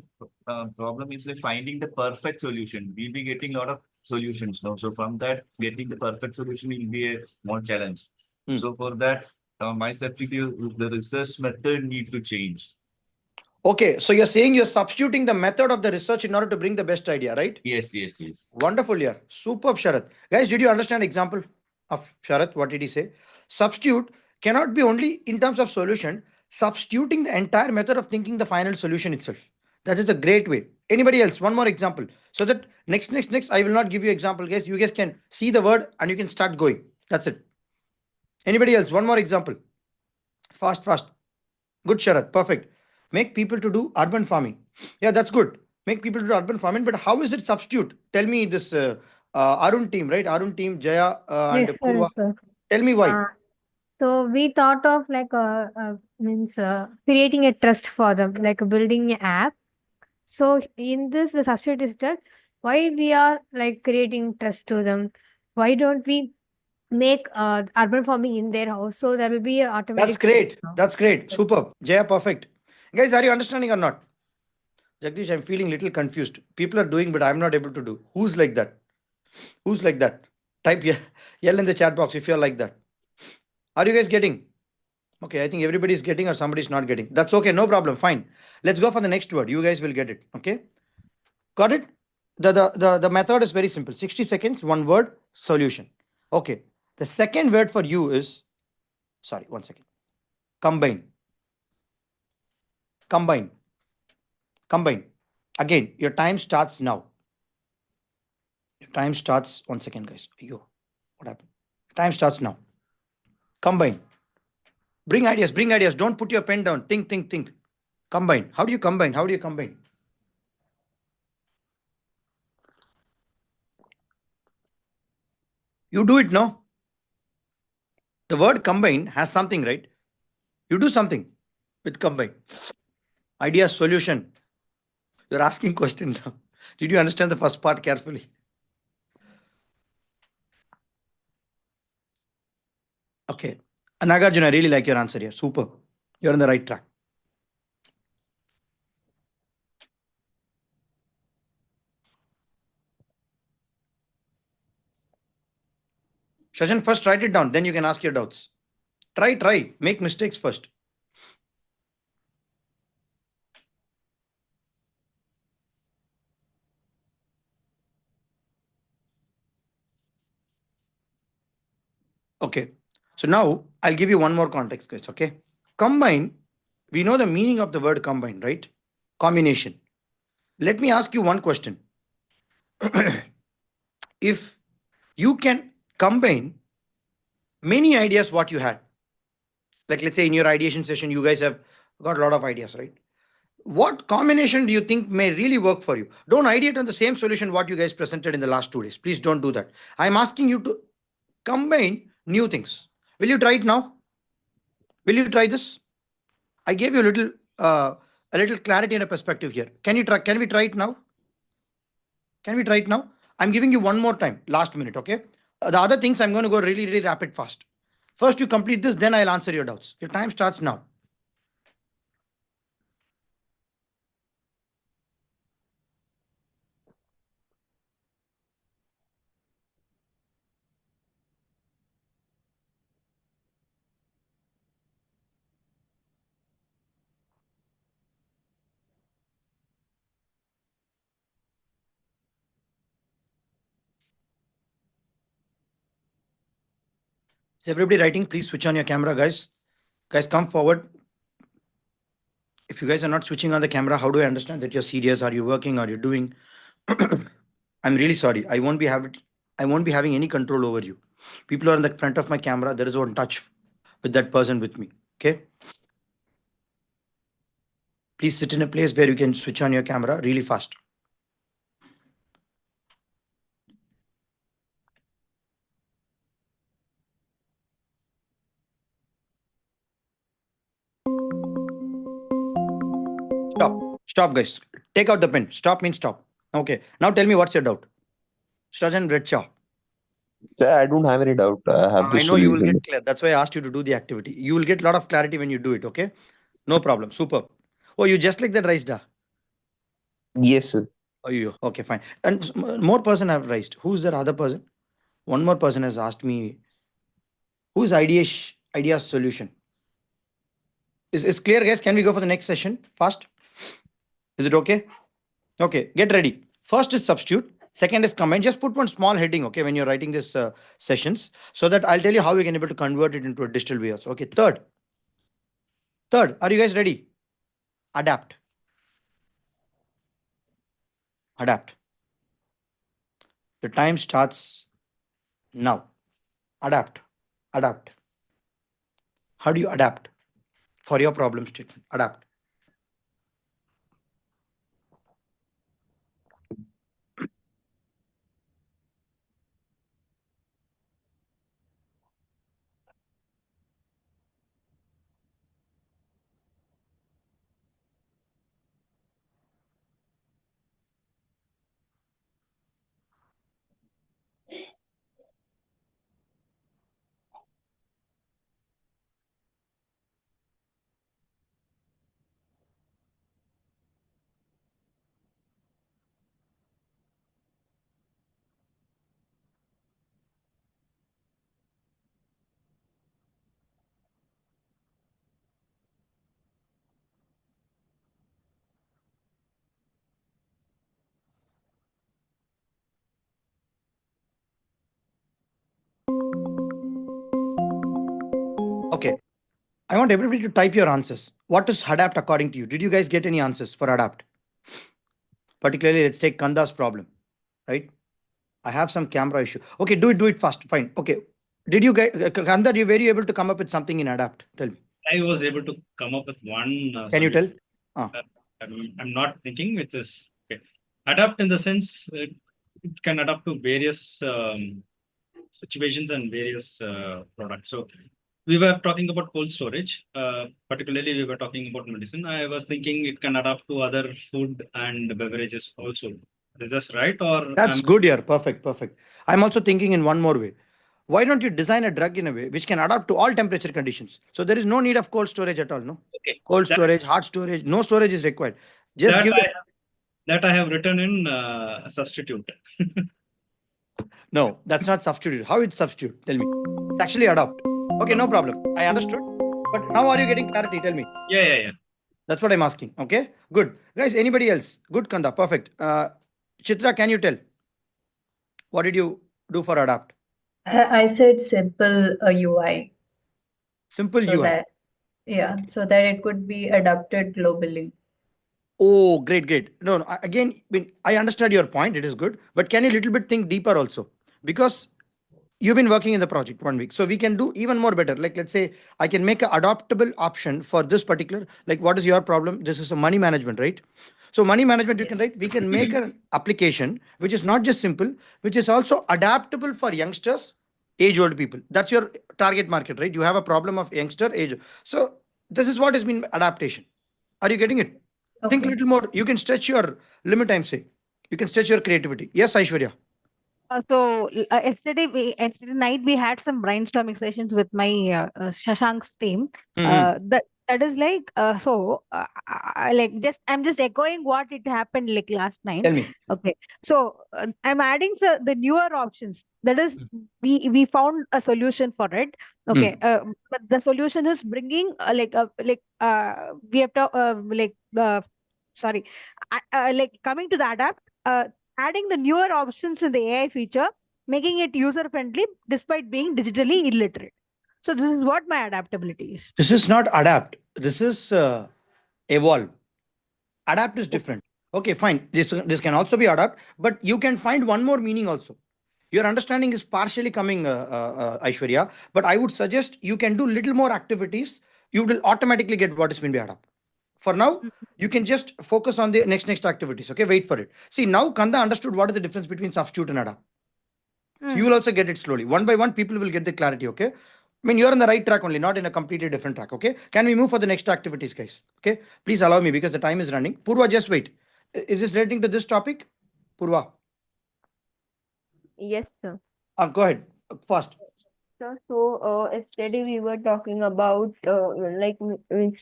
problem is like finding the perfect solution. We'll be getting a lot of solutions now. So from that, getting the perfect solution will be a more challenge. So for that, my substitute, the research method need to change. Okay, so you're saying you're substituting the method of the research in order to bring the best idea, right? Yes. Wonderful, yeah. Superb, Sharath. Guys, did you understand example of Sharath? What did he say? Substitute cannot be only in terms of solution, substituting the entire method of thinking the final solution itself. That is a great way. Anybody else? One more example. So that next, I will not give you example, guys. You guys can see the word and you can start going. That's it. Anybody else? One more example. Fast. Good, Sharath. Perfect. Make people to do urban farming. Yeah, that's good. Make people to do urban farming. But how is it substitute? Tell me this Arun team, right? Arun team, Jaya and Yes, Purva. sir. Sir. Tell me why. So we thought of like creating a trust for them, like building an app. So in this, the substitute is that why we are like creating trust to them. Why don't we make urban farming in their house? So there will be a That's automatic. great. That's great. Superb. Jaya, perfect. Guys, are you understanding or not? Jagdish, I'm feeling little confused. People are doing, but I'm not able to do. Who's like that? Type yell in the chat box if you're like that. Are you guys getting? Okay, I think everybody's getting or somebody's not getting. That's okay, no problem. Fine. Let's go for the next word. You guys will get it. Okay. Got it? The method is very simple. 60 seconds, one word, solution. Okay. The second word for you is, sorry, 1 second. Combine. Again, your time starts now. Your time starts, 1 second, guys. Yo, what happened? Time starts now. Combine. Bring ideas. Don't put your pen down. Think. Combine. How do you combine? You do it now. The word combine has something, right? You do something with combine. Idea, solution. You're asking question now. Did you understand the first part carefully? Okay. Nagarjuna, I really like your answer here. Super. You're on the right track. Shashan, first write it down. Then you can ask your doubts. Try. Make mistakes first. Okay. So now I'll give you one more context, guys. Okay. Combine. We know the meaning of the word combine, right? Combination. Let me ask you one question. If you can combine many ideas what you had, like let's say in your ideation session, you guys have got a lot of ideas, right? What combination do you think may really work for you? Don't ideate on the same solution what you guys presented in the last 2 days. Please don't do that. I'm asking you to combine new things. Will you try it now? Will you try this? I gave you a little clarity and a perspective here. Can we try it now? I'm giving you one more time, last minute, okay? The other things I'm going to go really rapid fast. First you complete this, then I'll answer your doubts. Your time starts now. Is everybody writing? Please switch on your camera, guys. Guys, come forward. If you guys are not switching on the camera, how do I understand that you're serious? Are you working? Are you doing? I'm really sorry. I won't be having any control over you. People are in the front of my camera. There is one touch with that person with me. Okay. Please sit in a place where you can switch on your camera really fast. Stop, guys. Take out the pen. Stop means stop. Okay. Now tell me what's your doubt. Srajan Redcha. I don't have any doubt. I have the I know you will solution. get clear. That's why I asked you to do the activity. You will get a lot of clarity when you do it. Okay. No problem. Super. Oh, you just like that rice da? Yes, sir. Oh, you. Okay, fine. And more person have raised. Who's that other person? One more person has asked me. Whose idea solution? Is clear, guys? Can we go for the next session fast? Is it okay? Okay, get ready. First is substitute. Second is comment. Just put one small heading, okay, when you're writing this sessions, so that I'll tell you how we can able to convert it into a digital way also. Okay, third, are you guys ready? Adapt. Adapt. The time starts now. Adapt. Adapt. How do you adapt for your problem statement? Adapt. Okay. I want everybody to type your answers. What is adapt according to you? Did you guys get any answers for adapt? Particularly, let's take Kanda's problem, right? I have some camera issue. Okay, do it fast. Fine. Okay. Did you guys, Kanda, were you able to come up with something in adapt? Tell me. I was able to come up with one. Can you tell? I'm not thinking with this. Okay. Adapt in the sense it can adapt to various situations and various products. So we were talking about cold storage. Particularly, we were talking about medicine. I was thinking it can adapt to other food and beverages also. Is this right? Or that's good here. Perfect. I'm also thinking in one more way. Why don't you design a drug in a way which can adapt to all temperature conditions? So there is no need of cold storage at all, no? Okay. Cold storage, hot storage, no storage is required. Just give that I have written in substitute. No, that's not substitute. How it's substitute? Tell me. It's actually adopt. Okay, no problem. I understood. But now are you getting clarity? Tell me. Yeah. That's what I'm asking. Okay, good. Guys, anybody else? Good, Kanda. Perfect. Chitra, can you tell? What did you do for adapt? I said simple UI. Simple UI. So that it could be adopted globally. Oh, great. No, again, I understand your point. It is good. But can you little bit think deeper also? Because you've been working in the project 1 week. So we can do even more better. Like, let's say I can make an adoptable option for this particular, like what is your problem? This is a money management, right? So money management, you can write, we can make an application, which is not just simple, which is also adaptable for youngsters, age-old people. That's your target market, right? You have a problem of youngster age. So this is what has been adaptation. Are you getting it? Okay. Think a little more. You can stretch your limit, I'm saying. You can stretch your creativity. Yes, Aishwarya. So yesterday night we had some brainstorming sessions with my Shashank's team. That is like I'm just echoing what it happened like last night. Tell me. Okay, so I'm adding the newer options. That is, we found a solution for it. Okay, but the solution is bringing we have to sorry, coming to the adapt. Adding the newer options in the AI feature, making it user friendly despite being digitally illiterate. So this is what my adaptability is. This is not adapt. This is evolve. Adapt is different. Okay, fine. This can also be adapt, but you can find one more meaning also. Your understanding is partially coming, Aishwarya, but I would suggest you can do little more activities. You will automatically get what is meant by adapt. For now, you can just focus on the next activities. Okay, wait for it. See, now Kanda understood what is the difference between substitute and adapt. So you will also get it slowly. One by one, people will get the clarity. Okay. I mean, you're on the right track only, not in a completely different track. Okay. Can we move for the next activities, guys? Okay. Please allow me because the time is running. Purva, just wait. Is this relating to this topic? Purva. Yes, sir. Go ahead. Fast. Sir, so yesterday we were talking about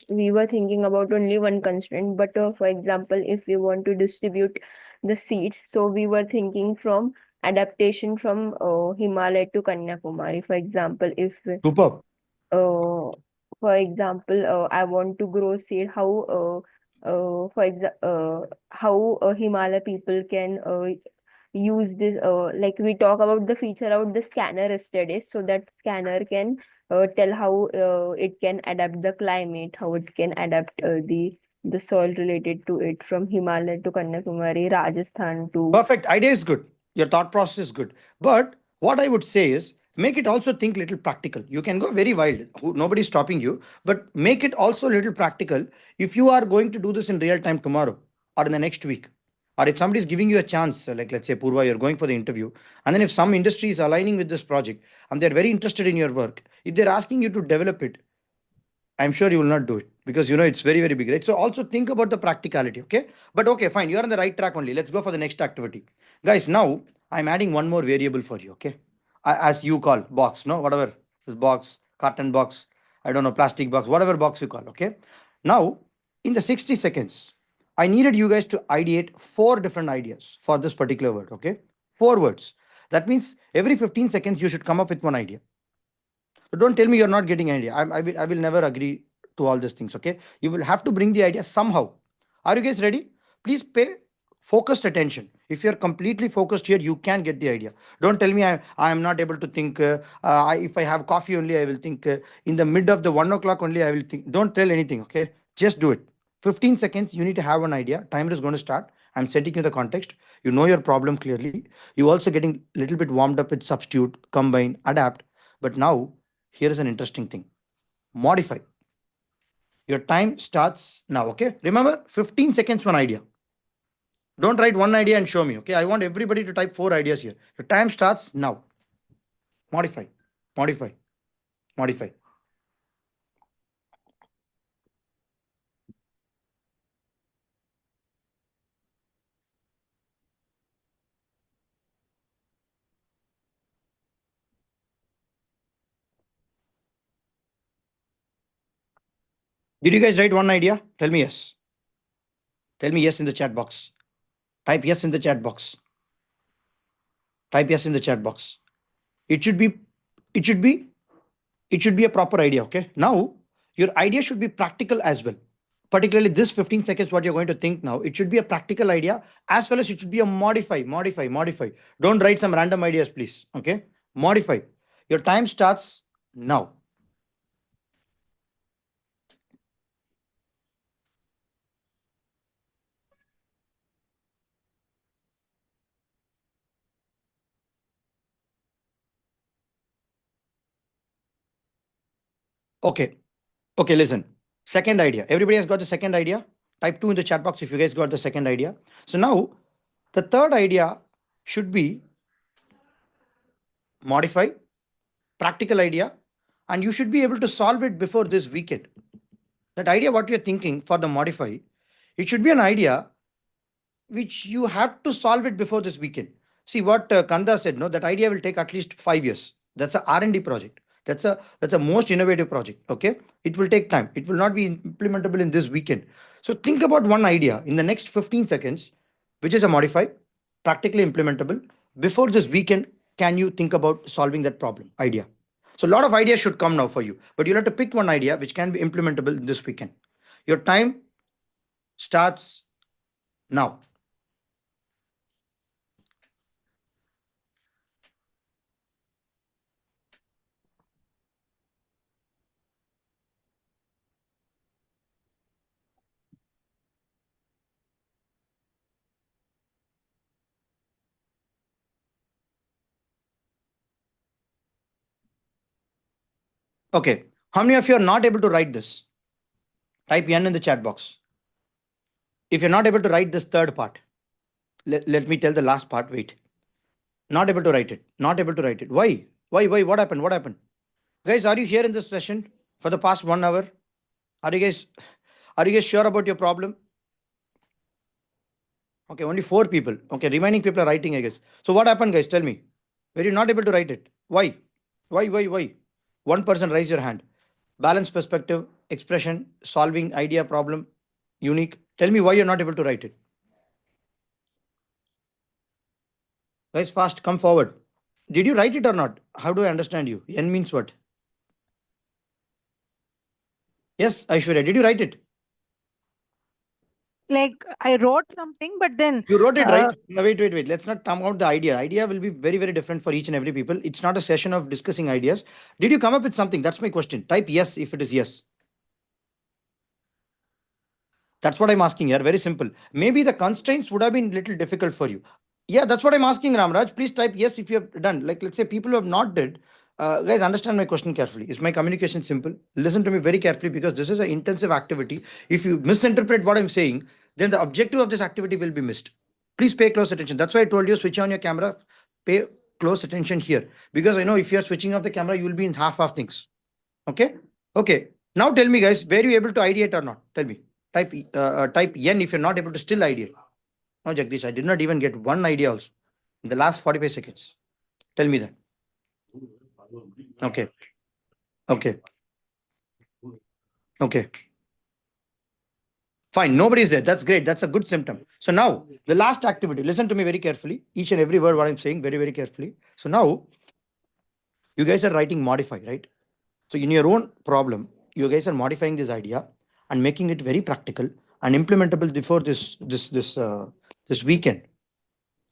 we were thinking about only one constraint, but for example, if we want to distribute the seats, so we were thinking from adaptation from Himalaya to Kanyakumari. For example, if Superb. for example, I want to grow seed, how Himalaya people can use this, like we talk about the feature out the scanner yesterday, so that scanner can tell how it can adapt the climate, how it can adapt the soil related to it from Himalaya to Kanyakumari, Rajasthan to. Perfect. Idea is good. Your thought process is good. But what I would say is make it also think little practical. You can go very wild. Nobody's stopping you. But make it also little practical if you are going to do this in real time tomorrow or in the next week. Or if somebody is giving you a chance, like let's say Purva, you're going for the interview, and then if some industry is aligning with this project and they're very interested in your work, if they're asking you to develop it, I'm sure you will not do it because it's very, very big, right? So also think about the practicality, okay? But okay, fine, you're on the right track only. Let's go for the next activity. Guys, now I'm adding one more variable for you, okay? As you call box, no? Whatever, this box, carton box, I don't know, plastic box, whatever box you call, okay? Now, in the 60 seconds, I needed you guys to ideate 4 different ideas for this particular word, okay? 4 words. That means every 15 seconds, you should come up with one idea. So don't tell me you're not getting an idea. I will never agree to all these things. Okay. You will have to bring the idea somehow. Are you guys ready? Please pay focused attention. If you're completely focused here, you can get the idea. Don't tell me I am not able to think. If I have coffee only, I will think. In the mid of the 1 o'clock only, I will think. Don't tell anything. Okay. Just do it. 15 seconds. You need to have an idea. Timer is going to start. I'm setting you the context. You know your problem clearly. You also getting a little bit warmed up with substitute, combine, adapt. But now here is an interesting thing. Modify. Your time starts now, okay? Remember, 15 seconds, one idea. Don't write one idea and show me, okay? I want everybody to type 4 ideas here. The time starts now. Modify, modify, modify. Did you guys write one idea? Tell me yes. Tell me yes in the chat box. Type yes in the chat box. Type yes in the chat box. It should be a proper idea, okay? Now, your idea should be practical as well. Particularly this 15 seconds, what you're going to think now, it should be a practical idea as well as it should be a modify. Don't write some random ideas, please, okay? Modify. Your time starts now. Okay, listen. Second idea. Everybody has got the second idea? Type 2 in the chat box if you guys got the second idea. So now, the third idea should be modify, practical idea, and you should be able to solve it before this weekend. That idea, what you're thinking for the modify, it should be an idea which you have to solve it before this weekend. See what Kanda said, no, that idea will take at least 5 years. That's a R&D project. That's a most innovative project. Okay. It will take time. It will not be implementable in this weekend. So think about one idea in the next 15 seconds, which is a modify, practically implementable. Before this weekend, can you think about solving that problem idea? So a lot of ideas should come now for you, but you'll have to pick one idea which can be implementable this weekend. Your time starts now. Okay. How many of you are not able to write this? Type N in the chat box. If you're not able to write this third part, let me tell the last part. Wait. Not able to write it. Not able to write it. Why? Why? What happened? What happened? Guys, are you here in this session for the past 1 hour? Are you guys sure about your problem? Okay, only 4 people. Okay, remaining people are writing, I guess. So what happened, guys? Tell me. Were you not able to write it? Why? Why? One person raise your hand. Balance perspective, expression, solving idea problem, unique. Tell me why you're not able to write it. Guys, fast, come forward. Did you write it or not? How do I understand you? N means what? Yes, Aishwarya, did you write it? Like I wrote something, but then you wrote it, right? No, wait. Let's not come out the idea. Idea will be very, very different for each and every people. It's not a session of discussing ideas. Did you come up with something? That's my question. Type yes if it is yes. That's what I'm asking here. Very simple. Maybe the constraints would have been a little difficult for you. Yeah, that's what I'm asking, Ramraj. Please type yes if you have done. Like, let's say people who have not did. Guys, understand my question carefully. Is my communication simple? Listen to me very carefully because this is an intensive activity. If you misinterpret what I'm saying, then the objective of this activity will be missed. Please pay close attention. That's why I told you switch on your camera. Pay close attention here because I know if you are switching off the camera, you will be in half of things. Okay. Okay. Now tell me, guys, were you able to ideate or not? Tell me. Type N if you're not able to still ideate. No, Jagdish, I did not even get one idea also in the last 45 seconds. Tell me that. Okay. Fine. Nobody is there. That's great. That's a good symptom. So now the last activity, listen to me very carefully. Each and every word what I'm saying very, very carefully. So now you guys are writing modify, right? So in your own problem, you guys are modifying this idea and making it very practical and implementable before this weekend,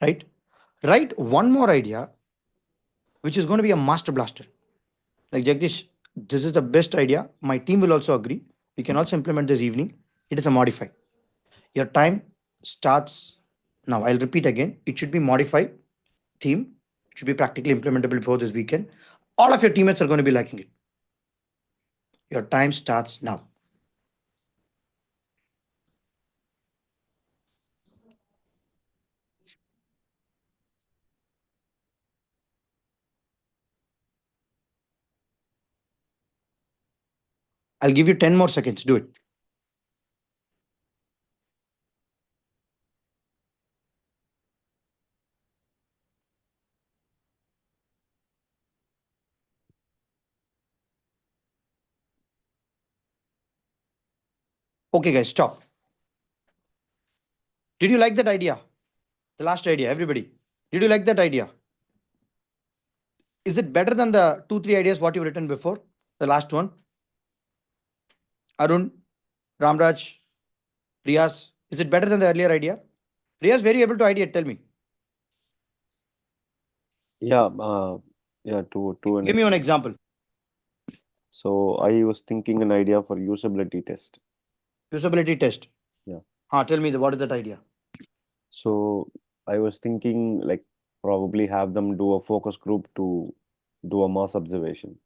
right? Write one more idea, which is going to be a master blaster. Like Jagdish, this is the best idea. My team will also agree. We can also implement this evening. It is a modify. Your time starts now. I'll repeat again. It should be modify theme. It should be practically implementable before this weekend. All of your teammates are going to be liking it. Your time starts now. I'll give you 10 more seconds. Do it. Okay, guys, stop. Did you like that idea? The last idea, everybody. Did you like that idea? Is it better than the 2-3 ideas what you've written before? The last one? Arun, Ramraj, Riyas, is it better than the earlier idea? Riyas, were you able to ideate? Tell me. Yeah, to Give me one example. So I was thinking an idea for usability test. Usability test. Yeah. Tell me what is that idea? So I was thinking like probably have them do a focus group to do a mass observation.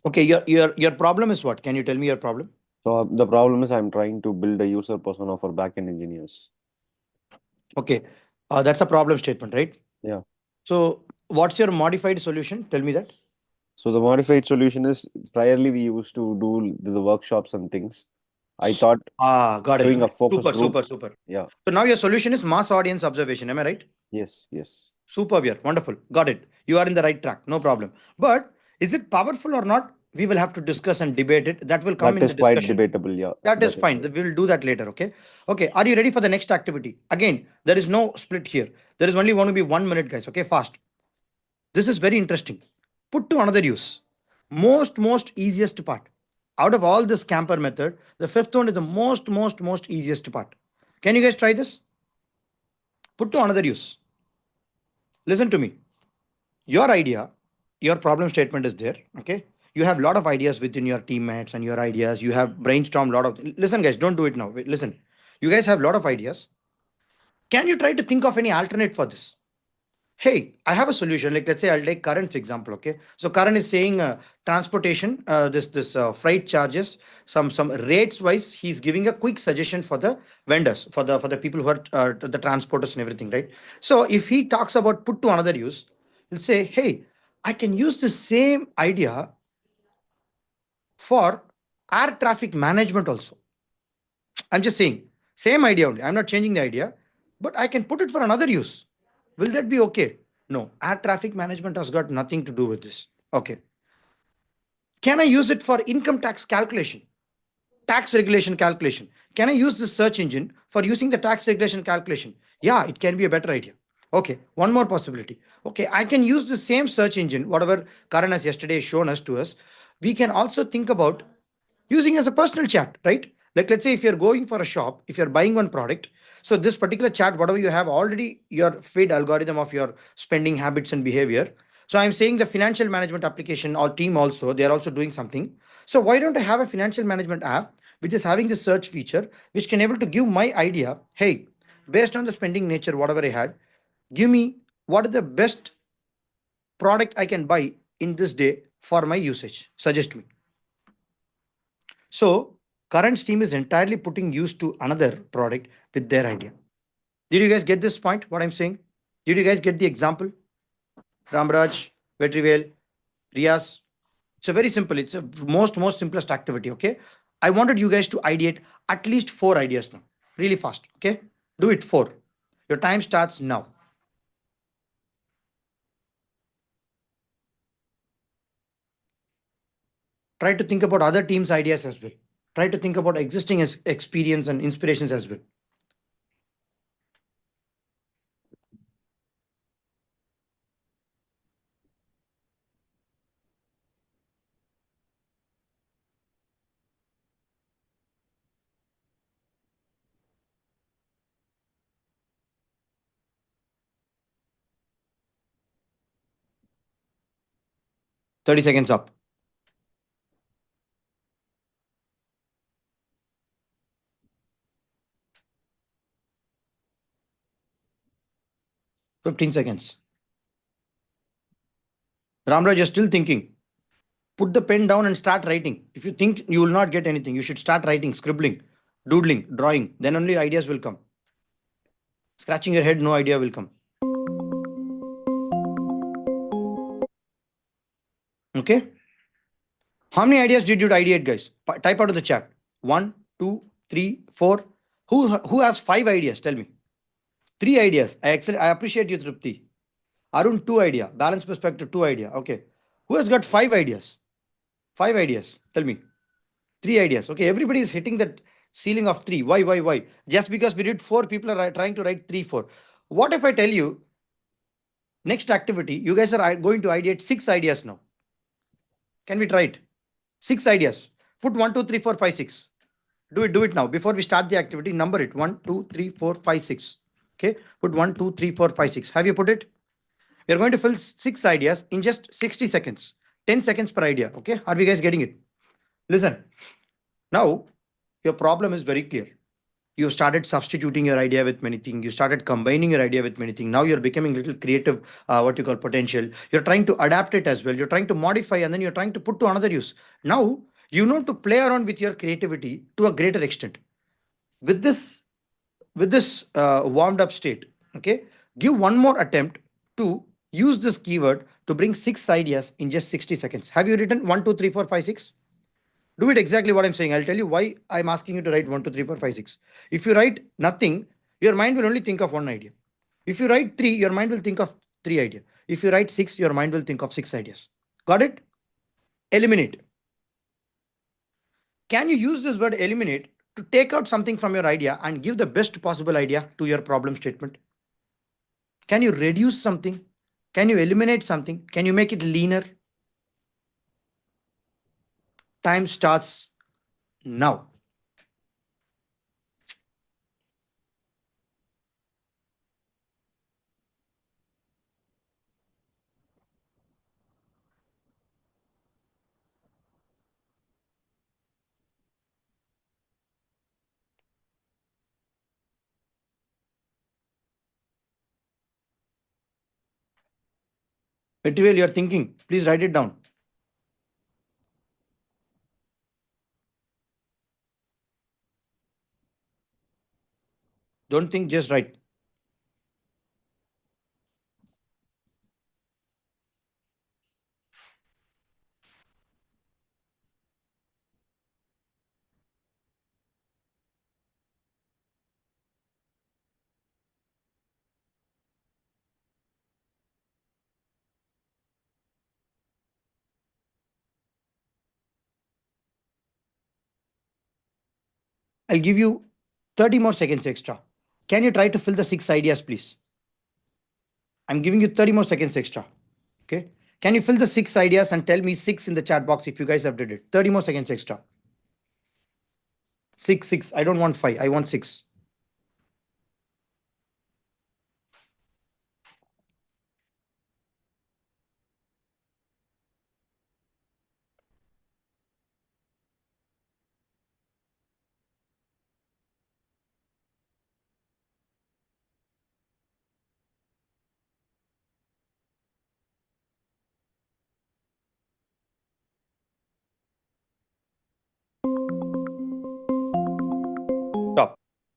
Okay, your problem is what? Can you tell me your problem? So the problem is I'm trying to build a user persona for backend engineers. Okay, that's a problem statement, right? Yeah. So what's your modified solution? Tell me that. So the modified solution is priorly we used to do the workshops and things. I thought got it. Doing a focus group. Super. Yeah. So now your solution is mass audience observation. Am I right? Yes. Superb here. Wonderful. Got it. You are in the right track. No problem. But is it powerful or not? We will have to discuss and debate it. That will come in the discussion. That is quite debatable. Yeah. That is fine. We will do that later. Okay. Are you ready for the next activity? Again, there is no split here. There is only going to be 1 minute, guys. Okay. Fast. This is very interesting. Put to another use. Most easiest part. Out of all this camper method, the fifth one is the most easiest part. Can you guys try this? Put to another use. Listen to me. Your idea, your problem statement is there. Okay. You have a lot of ideas within your teammates and your ideas. You have brainstormed a lot of. Listen, guys, don't do it now. Wait, listen. You guys have a lot of ideas. Can you try to think of any alternate for this? hey, I have a solution. Like, let's say I'll take Karan's example. Okay, so Karan is saying transportation, this freight charges, some rates wise. He's giving a quick suggestion for the vendors, for the people who are the transporters and everything, right? So if he talks about put to another use, he'll say, hey, I can use the same idea for air traffic management also. I'm just saying, same idea only. I'm not changing the idea, but I can put it for another use. Will that be okay? No, air traffic management has got nothing to do with this. Okay. Can I use it for income tax calculation, tax regulation calculation? Can I use this search engine for using the tax regulation calculation? Yeah, it can be a better idea. Okay, one more possibility. Okay, I can use the same search engine, whatever Karan has yesterday shown us to us. We can also think about using as a personal chat, right? Like, let's say if you're going for a shop, if you're buying one product, so this particular chat, whatever you have already, your feed algorithm of your spending habits and behavior. So I'm saying the financial management application or team also, they're also doing something. So why don't I have a financial management app which is having the search feature, which can able to give my idea, hey, based on the spending nature, whatever I had, give me what is the best product I can buy in this day for my usage. Suggest me. So Current's team is entirely putting use to another product with their idea. Did you guys get this point? What I'm saying? Did you guys get the example? Ramraj, Vetrivel, Rias. It's a very simple. It's a most simplest activity. Okay. I wanted you guys to ideate at least 4 ideas now. Really fast. Okay. Do it 4. Your time starts now. Try to think about other teams' ideas as well. Try to think about existing experience and inspirations as well. $30 up. $15. Ramraj, you're still thinking. Put the pen down and start writing. If you think you will not get anything, you should start writing, scribbling, doodling, drawing. Then only ideas will come. Scratching your head, no idea will come. Okay. How many ideas did you ideate, guys? Type out of the chat. 1, 2, 3, 4. Who has 5 ideas? Tell me. 3 ideas. I appreciate you, Trupti. Arun, 2 idea. Balance perspective, 2 idea. Okay. Who has got 5 ideas? 5 ideas. Tell me. 3 ideas. Okay. Everybody is hitting that ceiling of 3. Why? Just because we did 4, people are trying to write 3, 4. What if I tell you next activity, you guys are going to ideate 6 ideas now? Can we try it? 6 ideas. Put 1, 2, 3, 4, 5, 6. Do it now. Before we start the activity, number it. 1, 2, 3, 4, 5, 6. Okay. Put 1, 2, 3, 4, 5, 6. Have you put it? We are going to fill 6 ideas in just 60 seconds. 10 seconds per idea. Okay. Are you guys getting it? Listen. Now, your problem is very clear. You started substituting your idea with many things. You started combining your idea with many things. Now you're becoming a little creative, what you call potential. You're trying to adapt it as well. You're trying to modify and then you're trying to put to another use. Now you know to play around with your creativity to a greater extent. With this warmed up state, okay, give one more attempt to use this keyword to bring 6 ideas in just 60 seconds. Have you written 1, 2, 3, 4, 5, 6? Do it exactly what I'm saying. I'll tell you why I'm asking you to write 1, 2, 3, 4, 5, 6. If you write nothing, your mind will only think of one idea. If you write 3, your mind will think of 3 ideas. If you write 6, your mind will think of 6 ideas. Got it? Eliminate. Can you use this word eliminate to take out something from your idea and give the best possible idea to your problem statement? Can you reduce something? Can you eliminate something? Can you make it leaner? Time starts now. Material you're thinking, please write it down. Don't think, just write. I'll give you 30 more seconds extra. Can you try to fill the 6 ideas, please? I'm giving you 30 more seconds extra. Okay. Can you fill the 6 ideas and tell me 6 in the chat box if you guys have did it? 30 more seconds extra. 6. I don't want 5. I want 6.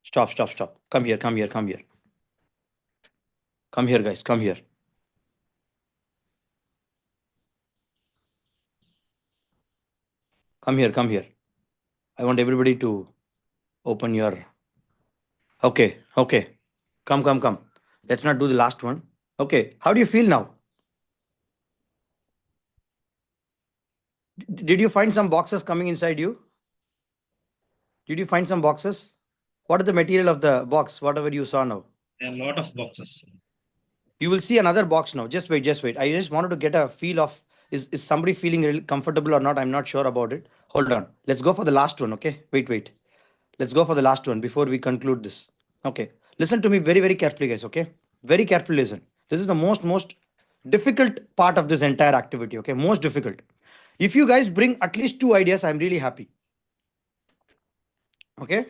Stop. Come here. Come here, guys. Come here. Come here. I want everybody to open your... Okay. Come. Let's not do the last one. Okay. How do you feel now? Did you find some boxes coming inside you? Did you find some boxes? What is the material of the box, whatever you saw now? A lot of boxes. You will see another box now. Just wait. I just wanted to get a feel of, is somebody feeling really comfortable or not? I'm not sure about it. Hold on. Let's go for the last one, okay? Wait. Let's go for the last one before we conclude this. Okay. Listen to me very, very carefully, guys, okay? Very carefully listen. This is the most difficult part of this entire activity, okay? Most difficult. If you guys bring at least 2 ideas, I'm really happy. Okay?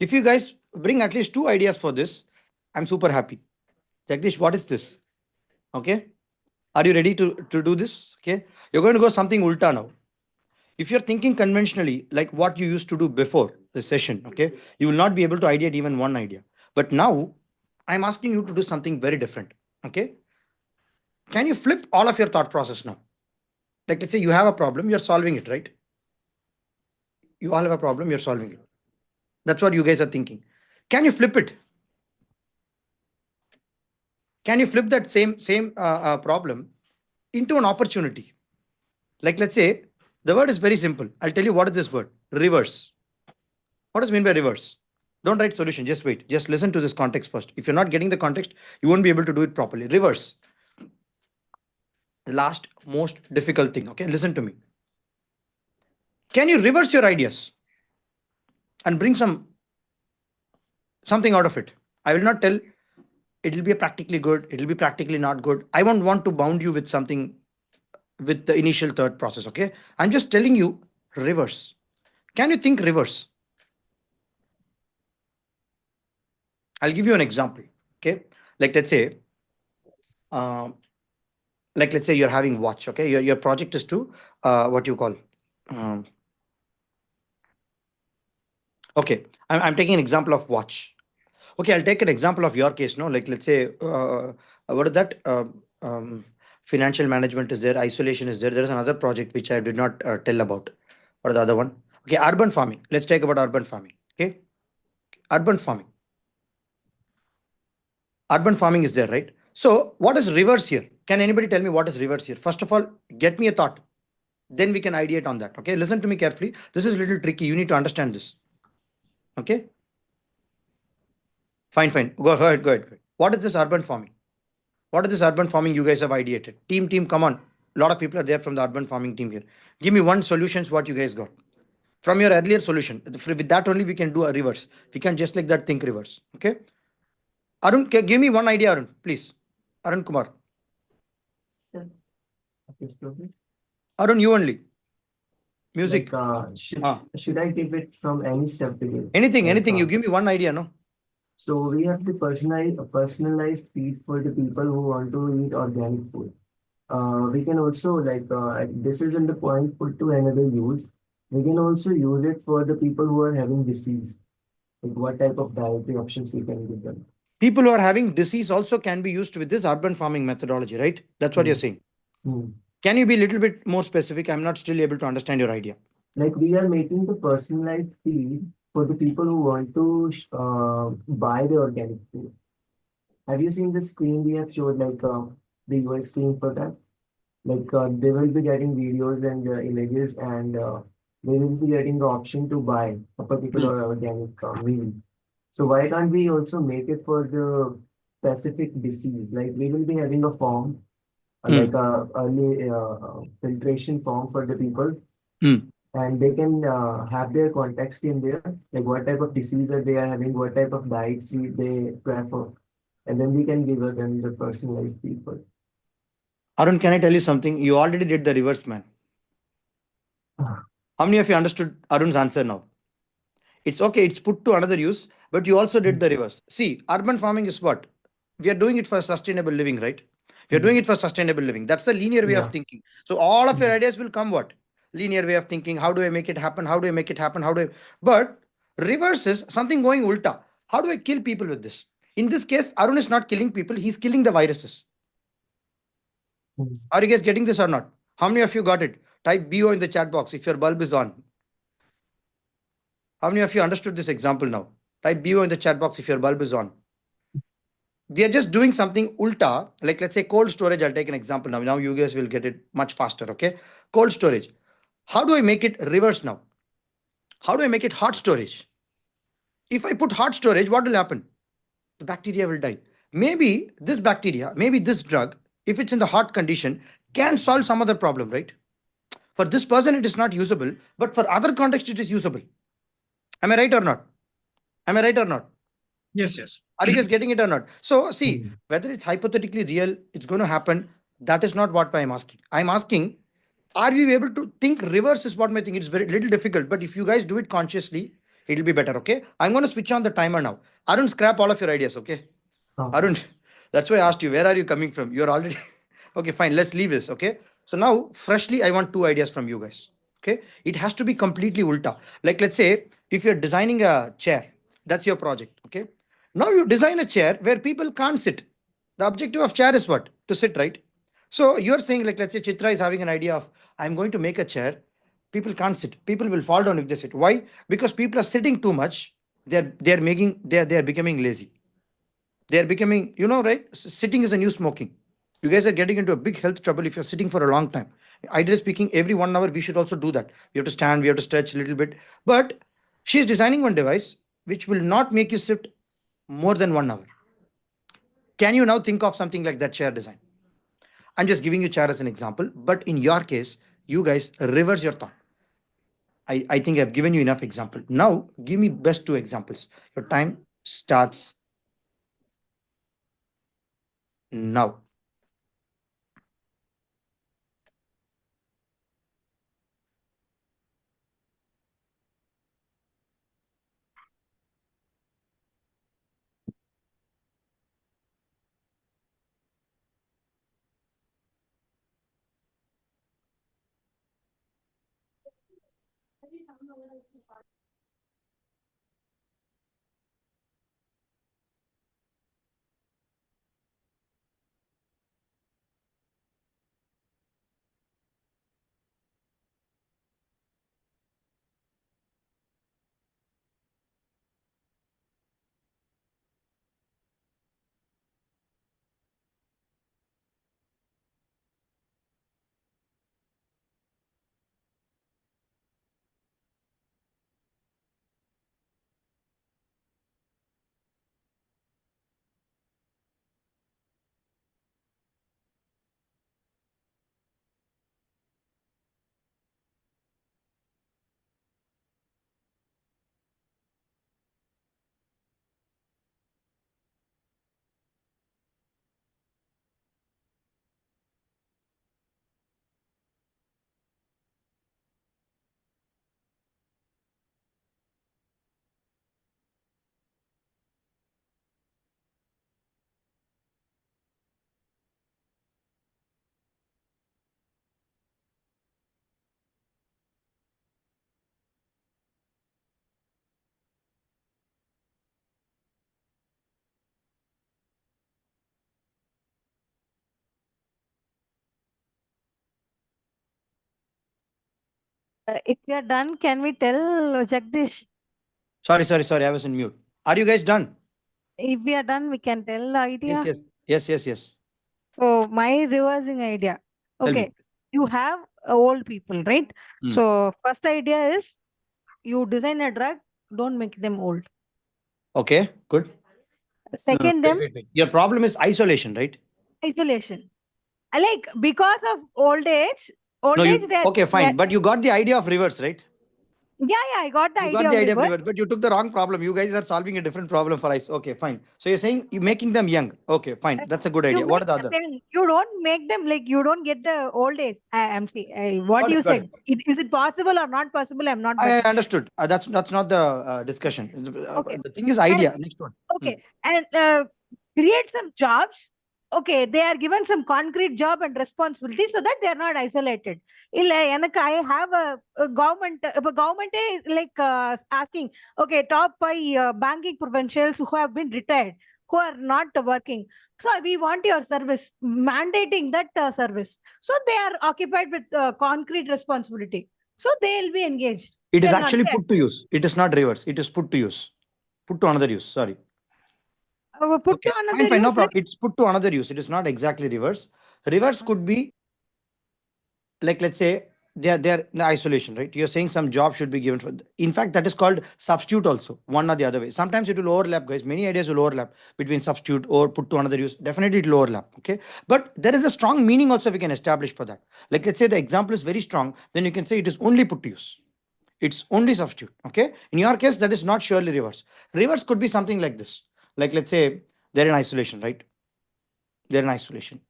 If you guys bring at least 2 ideas for this, I'm super happy. Jagdish, what is this? Okay? Are you ready to do this? Okay? You're going to go something ulta now. If you're thinking conventionally, like what you used to do before the session, okay, you will not be able to ideate even one idea. But now, I'm asking you to do something very different. Okay? Can you flip all of your thought process now? Like, let's say you have a problem, you're solving it, right? You all have a problem, you're solving it. That's what you guys are thinking. Can you flip it? Can you flip that same problem into an opportunity? Like, let's say the word is very simple. I'll tell you what is this word. Reverse. What does it mean by reverse? Don't write solution. Just wait. Just listen to this context first. If you're not getting the context, you won't be able to do it properly. Reverse. The last most difficult thing. Okay, listen to me. Can you reverse your ideas and bring something out of it? I will not tell it'll be practically good, it'll be practically not good. I won't want to bound you with something with the initial third process. Okay, I'm just telling you reverse. Can you think reverse? I'll give you an example. Okay, like let's say you're having watch. Okay, your project is to what you call okay, I'm taking an example of watch. Okay, I'll take an example of your case. No, like let's say what is that? Financial management is there, isolation is there. There is another project which I did not tell about. What is the other one? Okay, urban farming. Let's talk about urban farming. Okay, urban farming. Urban farming is there, right? So what is reverse here? Can anybody tell me what is reverse here? First of all, get me a thought. Then we can ideate on that. Okay, listen to me carefully. This is a little tricky. You need to understand this. Okay. Fine. Go ahead. What is this urban farming? What is this urban farming you guys have ideated? Team, come on. A lot of people are there from the urban farming team here. Give me one solutions what you guys got. From your earlier solution. With that only we can do a reverse. We can just like that think reverse. Okay. Arun, give me one idea, Arun, please. Arun Kumar. Arun, you only. Music. Like, should I give it from any step begin? Anything. You give me one idea, no? So we have the personalized feed for the people who want to eat organic food. we can also this isn't the point put to another use. We can also use it for the people who are having disease. Like what type of dietary options we can give them. People who are having disease also can be used with this urban farming methodology, right? That's what you're saying. Can you be a little bit more specific? I'm not still able to understand your idea. Like we are making the personalized feed for the people who want to buy the organic food. Have you seen the screen we have showed, the UI screen for that? They will be getting videos and images, and they will be getting the option to buy a particular organic meal. So why can't we also make it for the specific disease? Like we will be having a form, like a early filtration form for the people, and they can have their context in there, like what type of disease that they are having, what type of diets they prefer, and then we can give them the personalized people. Arun, can I tell you something? You already did the reverse, man. How many of you understood Arun's answer now? It's okay, it's put to another use, but you also did the reverse. See, urban farming is what? We are doing it for sustainable living, right? We are doing it for sustainable living. That's the linear way of thinking. So all of your ideas will come what? Linear way of thinking. How do I make it happen? How do I make it happen? How do I... But reverse is something going ulta. How do I kill people with this? In this case, Arun is not killing people. He's killing the viruses. Are you guys getting this or not? How many of you got it? Type BO in the chat box if your bulb is on. How many of you understood this example now? Type BO in the chat box if your bulb is on. We are just doing something ulta, like let's say cold storage. I'll take an example now. Now you guys will get it much faster, okay? Cold storage. How do I make it reverse now? How do I make it hot storage? If I put hot storage, what will happen? The bacteria will die. Maybe this bacteria, maybe this drug, if it's in the hot condition, can solve some other problem, right? For this person, it is not usable, but for other context, it is usable. Am I right or not? Am I right or not? Yes, yes. Are you guys getting it or not? So see, whether it's hypothetically real, it's going to happen. That is not what I'm asking. I'm asking, are we able to think reverse is what my thing. It's very little difficult, but if you guys do it consciously, it'll be better. Okay. I'm going to switch on the timer now. Arun, scrap all of your ideas. Okay. Arun, that's why I asked you, where are you coming from? You're already okay, fine. Let's leave this. Okay. So now, freshly, I want two ideas from you guys. Okay. It has to be completely ulta. Like, let's say, if you're designing a chair, that's your project. Okay. Now you design a chair where people can't sit. The objective of chair is what? To sit, right? So you're saying, like, let's say Chitra is having an idea of, I'm going to make a chair. People can't sit. People will fall down if they sit. Why? Because people are sitting too much. They're becoming lazy. They're becoming, right? Sitting is a new smoking. You guys are getting into a big health trouble if you're sitting for a long time. Ideally speaking, every 1 hour we should also do that. We have to stand, we have to stretch a little bit. But she's designing one device which will not make you sit more than 1 hour. Can you now think of something like that chair design? I'm just giving you chair as an example, but in your case, you guys reverse your thought. I think I've given you enough example. Now, give me best two examples. Your time starts now. If we are done, can we tell Jagdish? Sorry. I was in mute. Are you guys done? If we are done, we can tell the idea. Yes. So my reversing idea. Tell me. Okay, you have old people, right? So first idea is you design a drug, don't make them old. Okay, good. Second, Wait. Your problem is isolation, right? Isolation. Like because of old age, Okay, fine. But you got the idea of reverse, right? Yeah, I got the You idea got the of idea of reverse. reverse, but you took the wrong problem. You guys are solving a different problem for us. Okay, fine. So you're saying you're making them young. Okay, fine. That's a good idea. What are the other? You don't make them like you don't get the old age. I'm see what you said. Is it possible or not possible? I'm not. I understood. That's not the discussion. The thing is idea. Next one. Okay, and create some jobs. Okay, they are given some concrete job and responsibility so that they are not isolated. I have a government. If a government is like asking, okay, top 5 banking professionals who have been retired, who are not working. So we want your service, mandating that service. So they are occupied with concrete responsibility. So they will be engaged. It is actually put to use. It is not reverse. It is put to use. Put to another use. Sorry. Put to another fine, no use. problem. It's put to another use. It is not exactly reverse. Reverse could be like, let's say they are in isolation, right? You're saying some job should be given for. In fact, that is called substitute also. One or the other way. Sometimes it will overlap, guys. Many ideas will overlap between substitute or put to another use. Definitely it will overlap. Okay, but there is a strong meaning also we can establish for that. Like, let's say the example is very strong, then you can say it is only put to use. It's only substitute. Okay, in your case that is not surely reverse. Reverse could be something like this. Like, let's say they're in isolation, right? They're in isolation.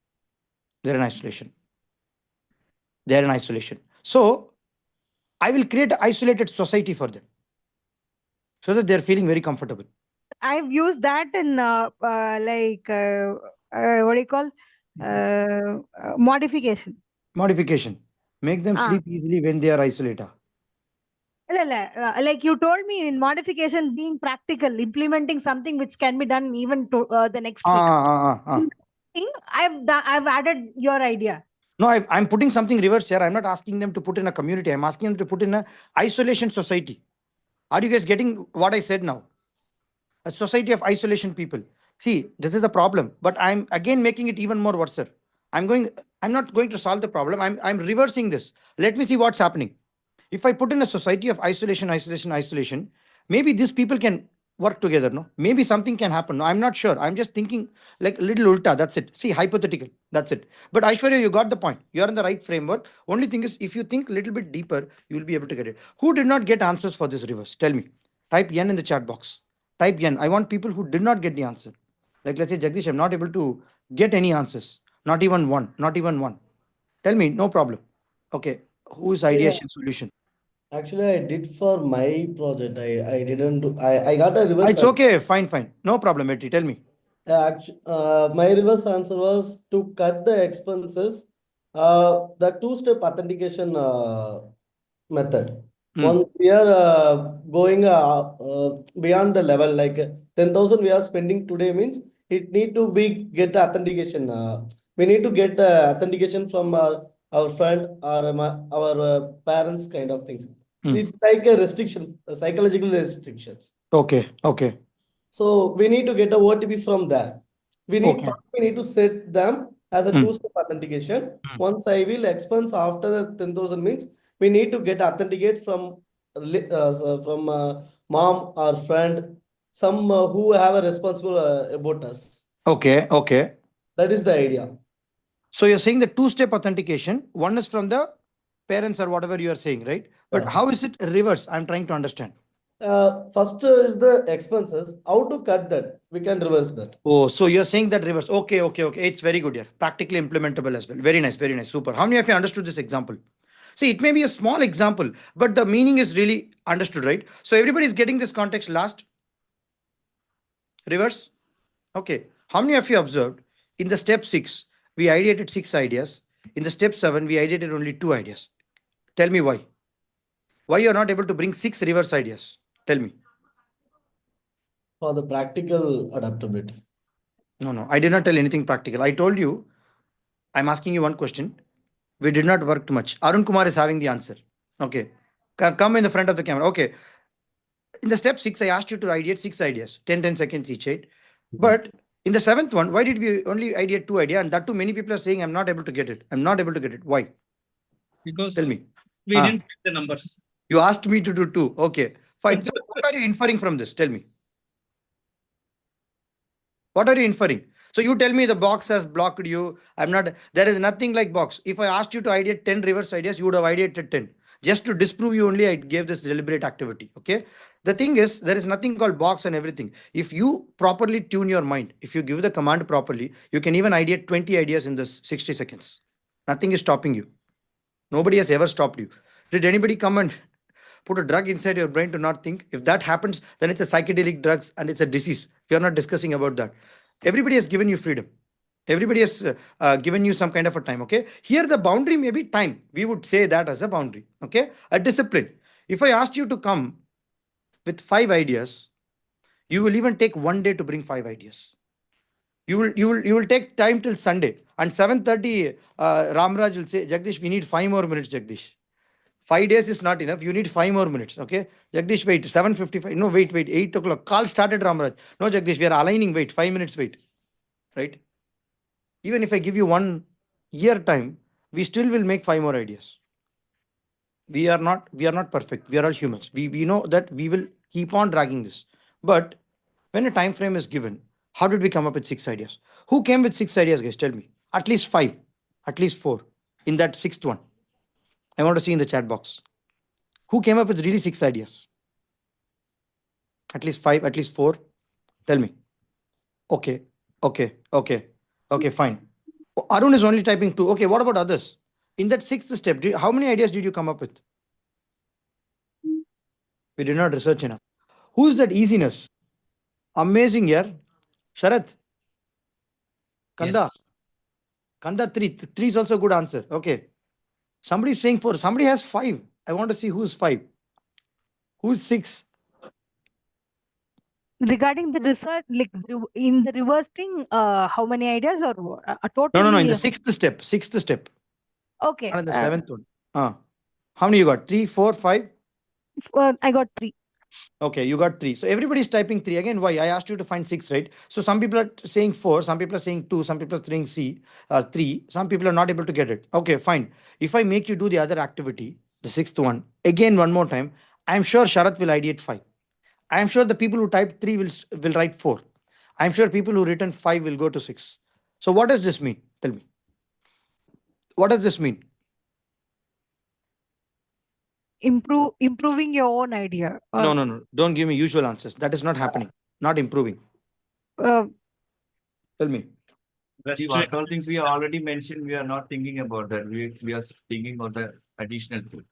So I will create an isolated society for them so that they're feeling very comfortable. I've used that in what do you call modification. Make them sleep easily when they are isolated. Like you told me in modification being practical, implementing something which can be done even to the next week. I've added your idea. No, I'm putting something reverse here. I'm not asking them to put in a community. I'm asking them to put in a isolation society. Are you guys getting what I said now? A society of isolation people. See, this is a problem, but I'm again making it even more worse. I'm not going to solve the problem. I'm reversing this. Let me see what's happening. If I put in a society of isolation, maybe these people can work together. No, maybe something can happen. No, I'm not sure. I'm just thinking like a little ulta. That's it. See, hypothetical. That's it. But Aishwarya, you got the point. You're in the right framework. Only thing is, if you think a little bit deeper, you'll be able to get it. Who did not get answers for this reverse? Tell me. Type N in the chat box. Type N. I want people who did not get the answer. Like, let's say, Jagdish, I'm not able to get any answers. Not even one. Tell me, no problem. Okay. Whose ideation solution? Actually, I did for my project. I didn't do, I got a reverse. It's okay. Fine. No problem, Eti. Tell me. My reverse answer was to cut the expenses. The two-step authentication method. Once we are going beyond the level, like 10,000 we are spending today means it need to be get authentication. We need to get authentication from our friend or our parents kind of things. It's like a restriction, psychological restrictions. Okay. So we need to get a OTP from there. We need to set them as a two-step authentication. Once I will expense after the 10,000 means we need to get authenticate from mom or friend, some who have a responsible about us. Okay. That is the idea. So you're saying the two-step authentication, one is from the parents or whatever you are saying, right? But how is it reverse? I'm trying to understand. First is the expenses. How to cut that? We can reverse that. Oh, so you're saying that reverse. Okay. It's very good here. Practically implementable as well. Very nice. Super. How many of you understood this example? See, it may be a small example, but the meaning is really understood, right? So everybody is getting this context last. Reverse. Okay. How many of you observed in the step 6, we ideated 6 ideas. In the step 7, we ideated only 2 ideas. Tell me why. Why you're not able to bring 6 reverse ideas? Tell me. For the practical adaptability. No. I did not tell anything practical. I told you, I'm asking you one question. We did not work too much. Arun Kumar is having the answer. Okay. Come in the front of the camera. Okay. In the step 6, I asked you to ideate 6 ideas, 10 seconds each, right? But in the 7th one, why did we only ideate 2 ideas? And that too, many people are saying, I'm not able to get it. I'm not able to get it. Why? Because Tell me. we didn't get the numbers. You asked me to do 2. Okay, fine. So what are you inferring from this? Tell me. What are you inferring? So you tell me the box has blocked you. There is nothing like box. If I asked you to ideate 10 reverse ideas, you would have ideated 10. Just to disprove you only, I gave this deliberate activity. Okay. The thing is, there is nothing called box and everything. If you properly tune your mind, if you give the command properly, you can even ideate 20 ideas in this 60 seconds. Nothing is stopping you. Nobody has ever stopped you. Did anybody come and put a drug inside your brain to not think? If that happens, then it's a psychedelic drugs and it's a disease. We are not discussing about that. Everybody has given you freedom. Everybody has given you some kind of a time. Okay. Here the boundary may be time. We would say that as a boundary. Okay. A discipline. If I asked you to come with 5 ideas, you will even take 1 day to bring 5 ideas. You will take time till Sunday. And 7:30, Ramraj will say, Jagdish, we need 5 more minutes, Jagdish. 5 days is not enough. You need 5 more minutes. Okay. Jagdish, wait. 7:55. No, wait. 8 o'clock. Call started, Ramraj. No, Jagdish, we are aligning. Wait. 5 minutes. Wait. Right. Even if I give you 1 year time, we still will make 5 more ideas. We are not perfect. We are all humans. We know that we will keep on dragging this. But when a time frame is given, how did we come up with 6 ideas? Who came with 6 ideas, guys? Tell me. At least 5. At least 4. In that 6th one. I want to see in the chat box. Who came up with really 6 ideas? At least 5, at least 4. Tell me. Okay. Fine. Arun is only typing 2. Okay, what about others? In that 6th step, how many ideas did you come up with? We did not research enough. Who's that easiness? Amazing, yeah. Sharath. Kanda. Yes. Kanda 3. 3 is also a good answer. Okay. Somebody is saying 4. Somebody has 5. I want to see who's 5. Who's 6? Regarding the research, like in the reverse thing, how many ideas or No. In totally? the 6th step. 6th step. Okay. Not in the 7th one. How many you got? 3, 4, 5? I got 3. Okay, you got 3. So everybody is typing 3. Again, why? I asked you to find 6, right? So some people are saying 4, some people are saying 2, some people are saying 3. Some people are not able to get it. Okay, fine. If I make you do the other activity, the 6th one, again one more time, I'm sure Sharath will ideate 5. I'm sure the people who typed 3 will write 4. I'm sure people who written 5 will go to 6. So what does this mean? Tell me. What does this mean? Improving your own idea. No. Don't give me usual answers. That is not happening. Not improving. Tell me. See, what all things we have already mentioned, we are not thinking about that. We are thinking about the additional 2.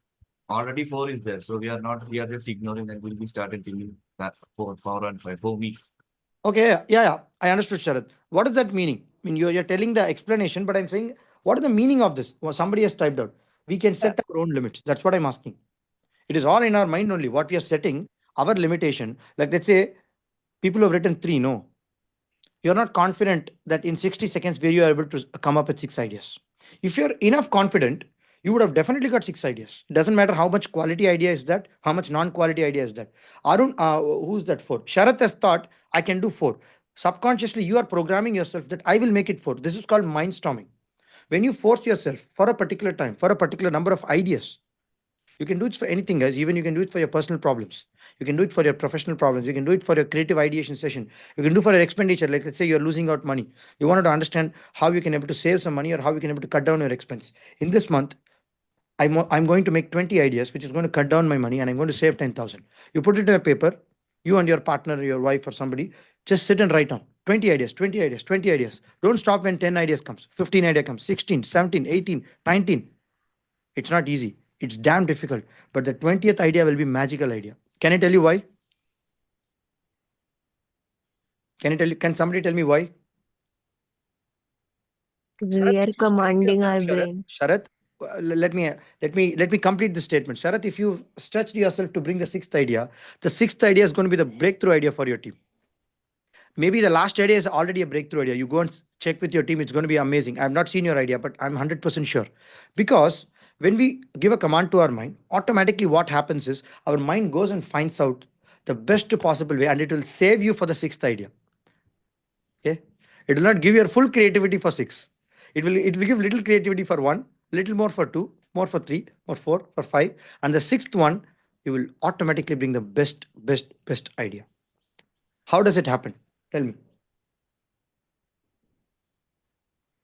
Already 4 is there. So we are just ignoring and we'll be started thinking that 4 and 5 for me. Okay, yeah. I understood, Sharath. What is that meaning? I mean, you're telling the explanation, but I'm saying, what is the meaning of this? Well, somebody has typed out. We can set our own limits. That's what I'm asking. It is all in our mind only. What we are setting, our limitation. Like, let's say, people who have written 3, no. You're not confident that in 60 seconds where you are able to come up with 6 ideas. If you're enough confident, you would have definitely got 6 ideas. It doesn't matter how much quality idea is that, how much non-quality idea is that. Arun, who's that for? Sharath has thought, I can do 4. Subconsciously, you are programming yourself that I will make it 4. This is called mind storming. When you force yourself for a particular time, for a particular number of ideas, you can do it for anything, guys. Even you can do it for your personal problems. You can do it for your professional problems. You can do it for your creative ideation session. You can do for your expenditure. Like, let's say you're losing out money. You wanted to understand how you can able to save some money or how you can able to cut down your expense. In this month, I'm going to make 20 ideas, which is going to cut down my money, and I'm going to save 10,000. You put it in a paper. You and your partner, your wife or somebody, just sit and write down 20 ideas, 20 ideas, 20 ideas. Don't stop when 10 ideas comes, 15 idea comes, 16, 17, 18, 19. It's not easy. It's damn difficult. But the 20th idea will be magical idea. Can I tell you why? Can somebody tell me why? We are commanding our brain. Sharath, let me complete the statement. Sharath, if you stretched yourself to bring the 6th idea, the 6th idea is going to be the breakthrough idea for your team. Maybe the last idea is already a breakthrough idea. You go and check with your team. It's going to be amazing. I've not seen your idea, but I'm 100% sure. Because When we give a command to our mind, automatically what happens is our mind goes and finds out the best possible way, and it will save you for the sixth idea. Okay, it will not give you your full creativity for six. It will give little creativity for one, little more for two, more for three, more four, for five, and the sixth one you will automatically bring the best idea. How does it happen? Tell me.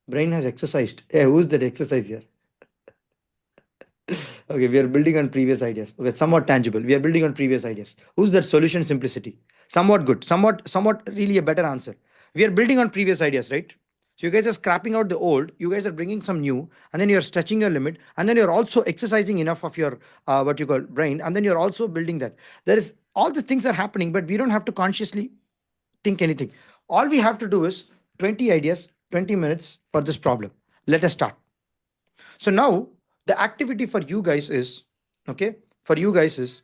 Brain has exercised. Hey, who's that exercise here? Okay, we are building on previous ideas. Okay, somewhat tangible. We are building on previous ideas. Who's that solution simplicity? Somewhat good. Somewhat really a better answer. We are building on previous ideas, right? So you guys are scrapping out the old, you guys are bringing some new, and then you're stretching your limit, and then you're also exercising enough of your what you call brain, and then you're also building that. There is all these things are happening, but we don't have to consciously think anything. All we have to do is 20 ideas, 20 minutes for this problem. Let us start. So now the activity for you guys is, okay, for you guys is,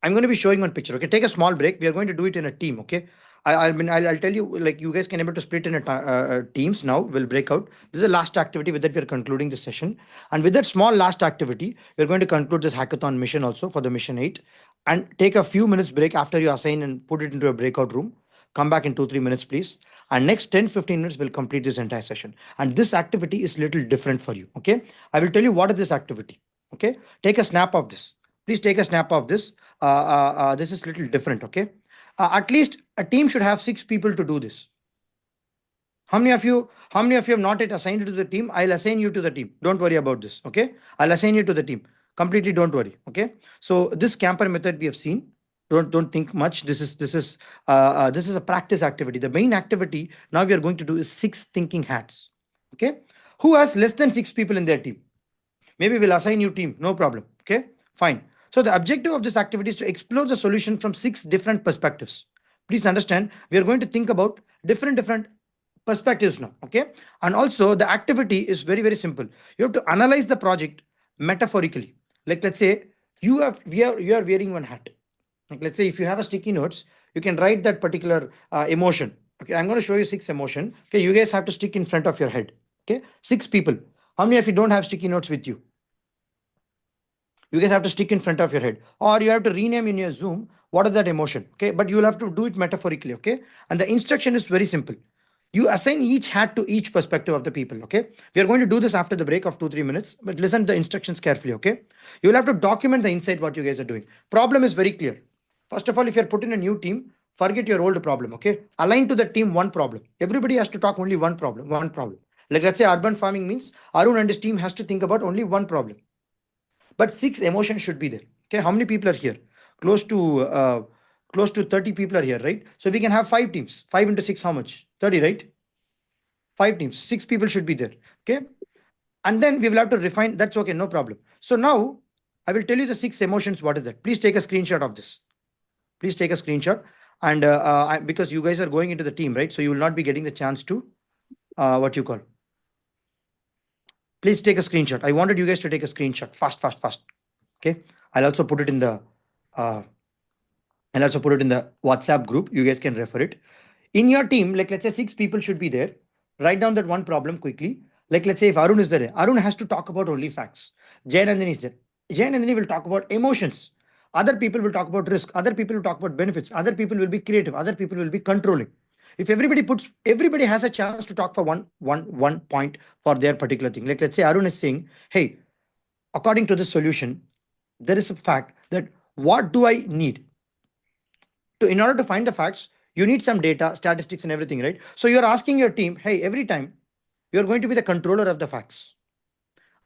I'm going to be showing one picture. Okay, take a small break. We are going to do it in a team. Okay, I'll tell you, like, you guys can able to split in a teams now. We'll break out. This is the last activity. With that, we are concluding the session. And with that small last activity, we're going to conclude this hackathon mission also for the mission 8, and take a few minutes break after you assign and put it into a breakout room. Come back in 2-3 minutes, please. And next 10-15 minutes, we'll complete this entire session. And this activity is little different for you. Okay, I will tell you what is this activity. Okay, take a snap of this. Please take a snap of this. This is little different. Okay, at least a team should have 6 people to do this. How many of you have not yet assigned to the team? I'll assign you to the team. Don't worry about this. Okay, I'll assign you to the team completely. Don't worry. Okay, so this camper method we have seen. Don't think much. This is a practice activity. The main activity now we are going to do is 6 thinking hats. Okay, who has less than 6 people in their team? Maybe we'll assign you team. No problem. Okay, fine. So the objective of this activity is to explore the solution from 6 different perspectives. Please understand, we are going to think about different perspectives now. Okay, and also the activity is very simple. You have to analyze the project metaphorically. Like, let's say you are wearing one hat. Like, let's say if you have a sticky notes, you can write that particular emotion. Okay, I'm going to show you 6 emotion. Okay, you guys have to stick in front of your head. Okay, 6 people. How many of you don't have sticky notes with you? You guys have to stick in front of your head, or you have to rename in your Zoom what is that emotion. Okay, but you will have to do it metaphorically. Okay, and the instruction is very simple. You assign each hat to each perspective of the people. Okay, we are going to do this after the break of 2-3 minutes, but listen to the instructions carefully. Okay, you will have to document the insight what you guys are doing. Problem is very clear. First of all, if you're put in a new team, forget your old problem. Okay, align to the team one problem. Everybody has to talk only one problem. Like, let's say urban farming means Arun and his team has to think about only one problem. But 6 emotions should be there. Okay, how many people are here? Close to 30 people are here, right? So we can have 5 teams. 5 into 6, how much? 30, right? 5 teams. 6 people should be there. Okay, and then we will have to refine. That's okay, no problem. So now I will tell you the 6 emotions. What is that? Please take a screenshot of this. Please take a screenshot. And because you guys are going into the team, right? So you will not be getting the chance to what you call. Please take a screenshot. I wanted you guys to take a screenshot fast. Okay, I'll also put it in the WhatsApp group. You guys can refer it. In your team, like, let's say 6 people should be there. Write down that one problem quickly. Like, let's say if Arun is there, Arun has to talk about only facts. Jayanandani is there. Jayanandani will talk about emotions. Other people will talk about risk. Other people will talk about benefits. Other people will be creative. Other people will be controlling. If everybody has a chance to talk for one point for their particular thing. Like, let's say Arun is saying, hey, according to the solution, there is a fact that what do I need? In order to find the facts, you need some data, statistics and everything, right? So you're asking your team, hey, every time you're going to be the controller of the facts.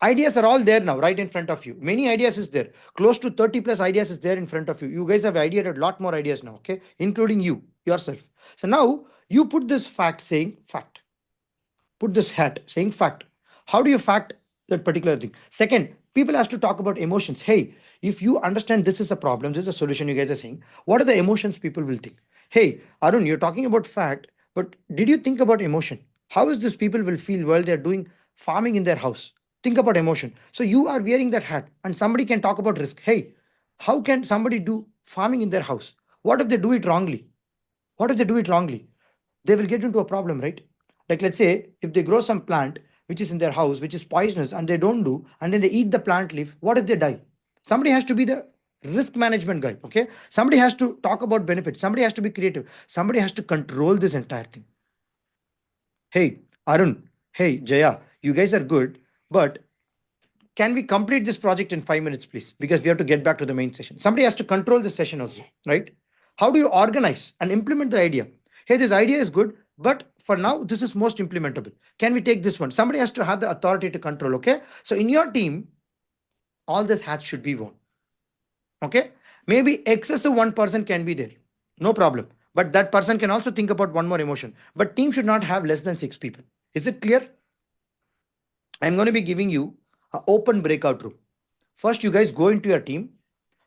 Ideas are all there now, right in front of you. Many ideas is there. Close to 30 plus ideas is there in front of you. You guys have ideated a lot more ideas now, okay? Including you, yourself. So now you put this fact saying fact. Put this hat saying fact. How do you fact that particular thing? Second, people have to talk about emotions. Hey, if you understand this is a problem, this is a solution you guys are saying, what are the emotions people will think? Hey, Arun, you're talking about fact, but did you think about emotion? How is this people will feel while they're doing farming in their house? Think about emotion. So you are wearing that hat and somebody can talk about risk. Hey, how can somebody do farming in their house? What if they do it wrongly? They will get into a problem, right? Like, let's say if they grow some plant which is in their house, which is poisonous, and they don't do, and then they eat the plant leaf, what if they die? Somebody has to be the risk management guy, okay? Somebody has to talk about benefits. Somebody has to be creative. Somebody has to control this entire thing. Hey, Arun, hey, Jaya, you guys are good, but can we complete this project in 5 minutes, please? Because we have to get back to the main session. Somebody has to control the session also, right? How do you organize and implement the idea? Hey, this idea is good, but for now, this is most implementable. Can we take this one? Somebody has to have the authority to control, okay? So in your team, all this hats should be worn, okay? Maybe excessive one person can be there, no problem. But that person can also think about one more emotion. But team should not have less than 6 people. Is it clear? I'm going to be giving you an open breakout room. First, you guys go into your team,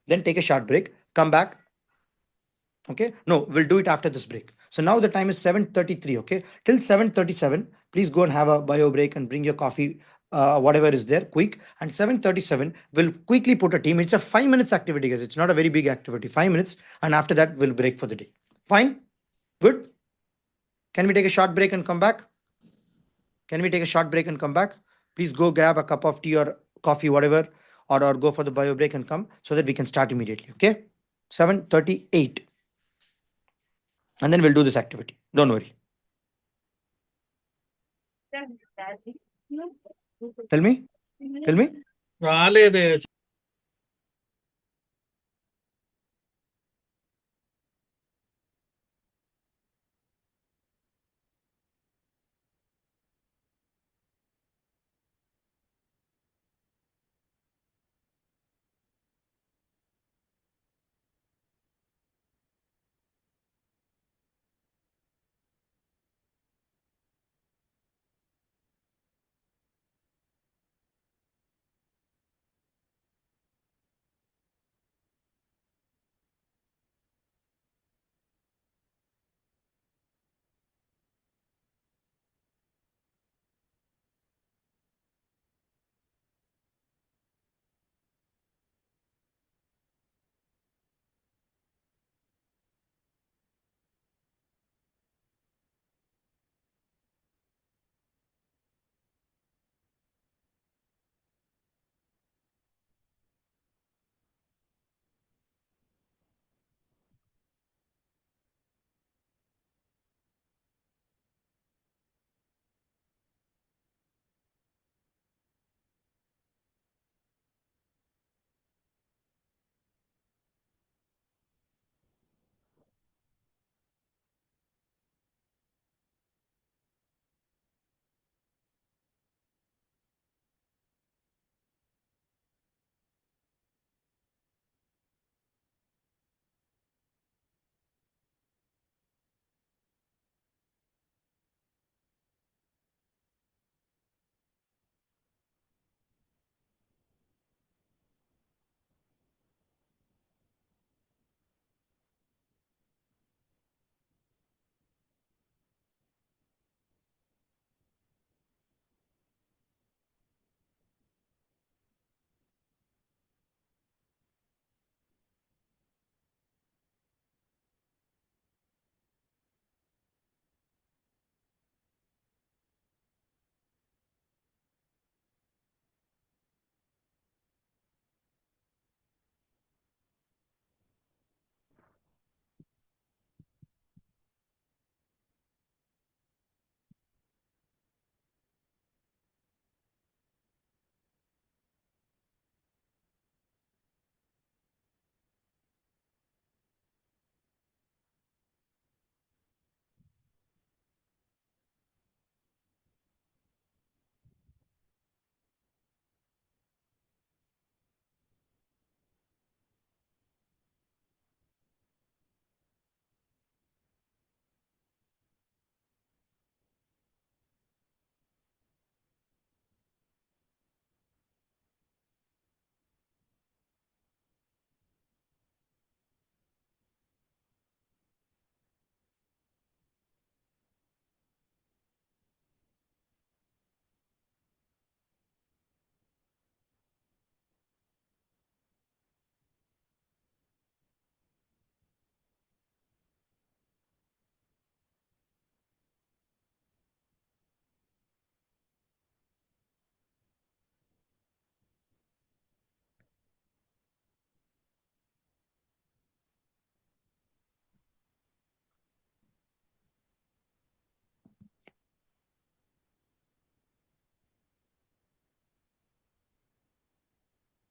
then take a short break, come back. Okay, no, we'll do it after this break. So now the time is 7:33. Okay, till 7:37, please go and have a bio break and bring your coffee, whatever is there, quick. And 7:37, we'll quickly put a team. It's a 5 minutes activity, guys. It's not a very big activity. 5 minutes, and after that, we'll break for the day. Fine, good. Can we take a short break and come back? Can we take a short break and come back? Please go grab a cup of tea or coffee, whatever, or go for the bio break and come so that we can start immediately. Okay, 7:38. And then we'll do this activity. Don't worry. Tell me. Tell me. రాలేదే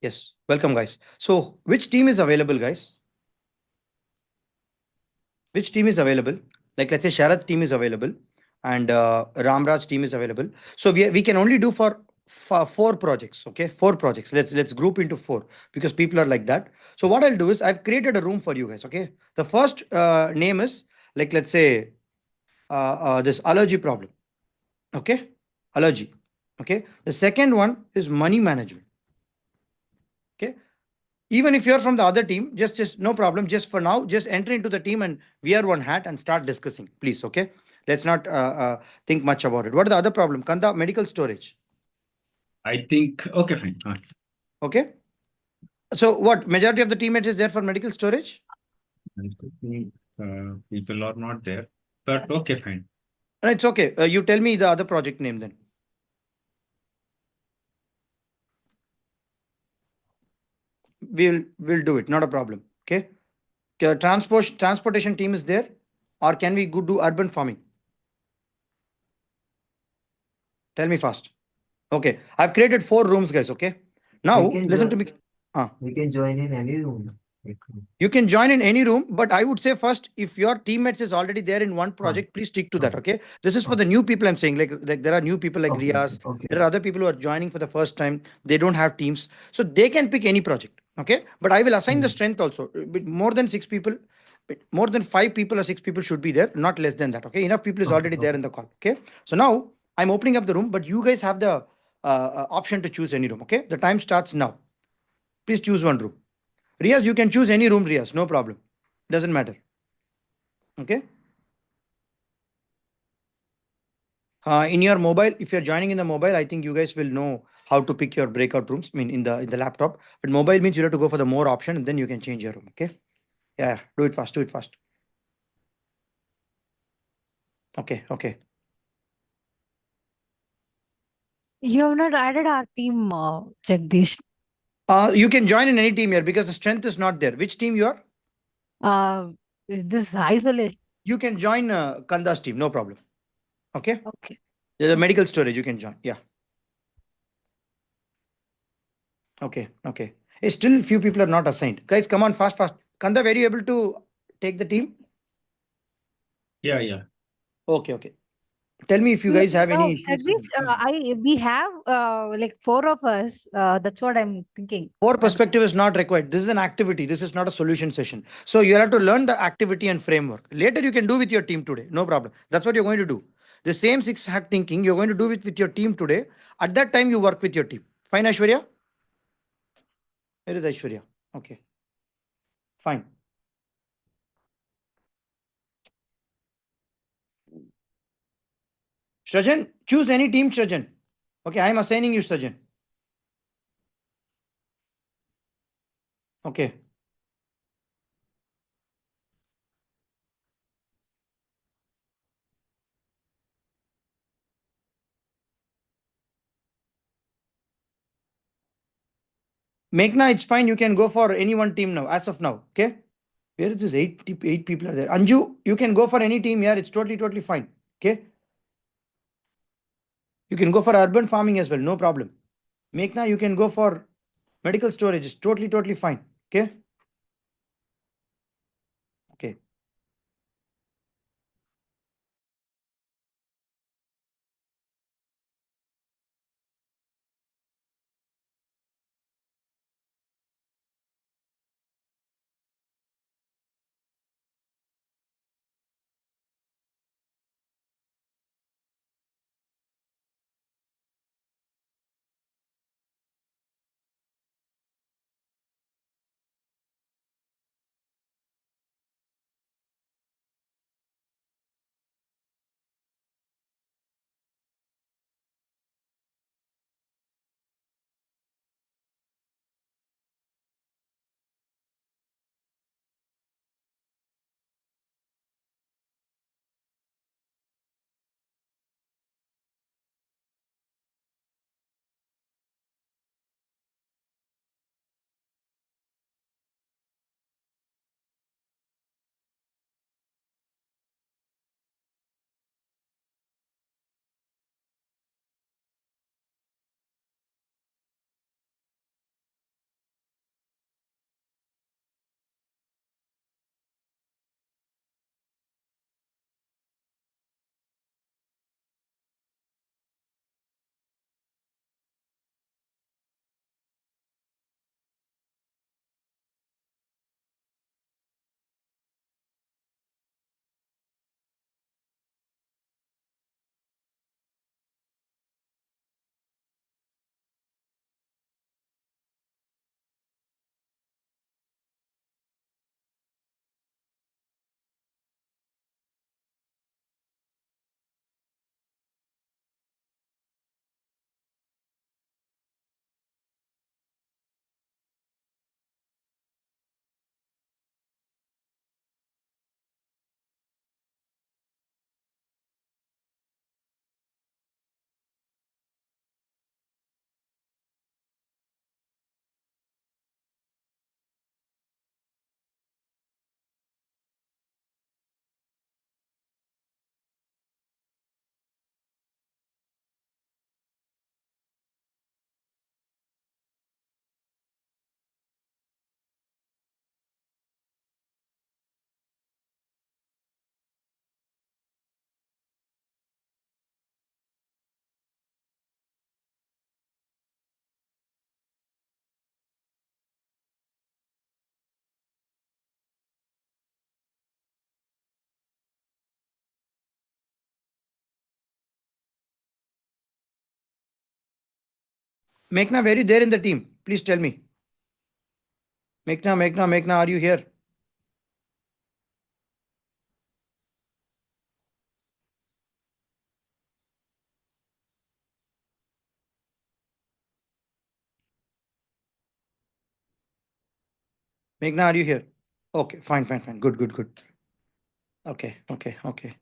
Yes, welcome, guys. So, which team is available, guys? Which team is available? Like, let's say Sharath team is available and Ramraj team is available. So we can only do for 4 projects. Okay, 4 projects. Let's group into 4 because people are like that. So what I'll do is I've created a room for you guys. Okay, the first name is, like, let's say this allergy problem. Okay, allergy. Okay, the second one is money management. Okay, even if you're from the other team, just no problem. Just for now, just enter into the team and wear one hat and start discussing, please. Okay, let's not think much about it. What is the other problem? Kanda, medical storage. I think, okay, fine. Okay, so what majority of the teammates is there for medical storage? I think people are not there, but okay, fine. It's okay. You tell me the other project name then. We'll do it. Not a problem. Okay. Transportation team is there, or can we go do urban farming? Tell me fast. Okay, I've created 4 rooms, guys. Okay, now listen to me. We can join in any room. You can join in any room, but I would say first, if your teammates is already there in one project, please stick to that. Okay, this is for the new people. I'm saying, like there are new people like Riaz. There are other people who are joining for the first time. They don't have teams, so they can pick any project. Okay, but I will assign the strength also. But more than 6 people, more than 5 people or 6 people should be there, not less than that. Okay, enough people is already there in the call. Okay, so now I'm opening up the room, but you guys have the option to choose any room. Okay, the time starts now. Please choose one room. Riaz, you can choose any room, Riaz, no problem. Doesn't matter. Okay. In your mobile, if you're joining in the mobile, I think you guys will know how to pick your breakout rooms. I mean, in the laptop. But mobile means you have to go for the more option, and then you can change your room. Okay. Yeah. Do it fast. Do it fast. Okay. Okay. You have not added our team, Jagdish. You can join in any team here because the strength is not there. Which team you are? This is isolation. You can join Kanda's team. No problem. Okay. Okay. There's a medical storage. You can join. Yeah. Okay. Okay. Hey, still few people are not assigned. Guys, come on, fast, fast. Kanda, were you able to take the team? Yeah, yeah. Okay, okay. Tell me if you guys have any issues. Jagdish, we have like 4 of us. That's what I'm thinking. 4 perspective is not required. This is an activity. This is not a solution session. So you have to learn the activity and framework. Later you can do with your team today. No problem. That's what you're going to do. The same 6 hack thinking you're going to do it with your team today. At that time you work with your team. Fine, Aishwarya? Where is Aishwarya? Okay. Fine. Shrajan, choose any team, Shrajan. Okay, I am assigning you Shrajan. Okay. Meghna, it's fine. You can go for any one team now, as of now. Okay. Where is this 8 people are there? Anju, you can go for any team here. It's totally fine. Okay. You can go for urban farming as well. No problem. Meghna, you can go for medical storage. It's totally fine. Okay. Okay. Meghna, were you there in the team? Please tell me. Meghna, are you here? Meghna, are you here? Okay, fine. Good. Okay.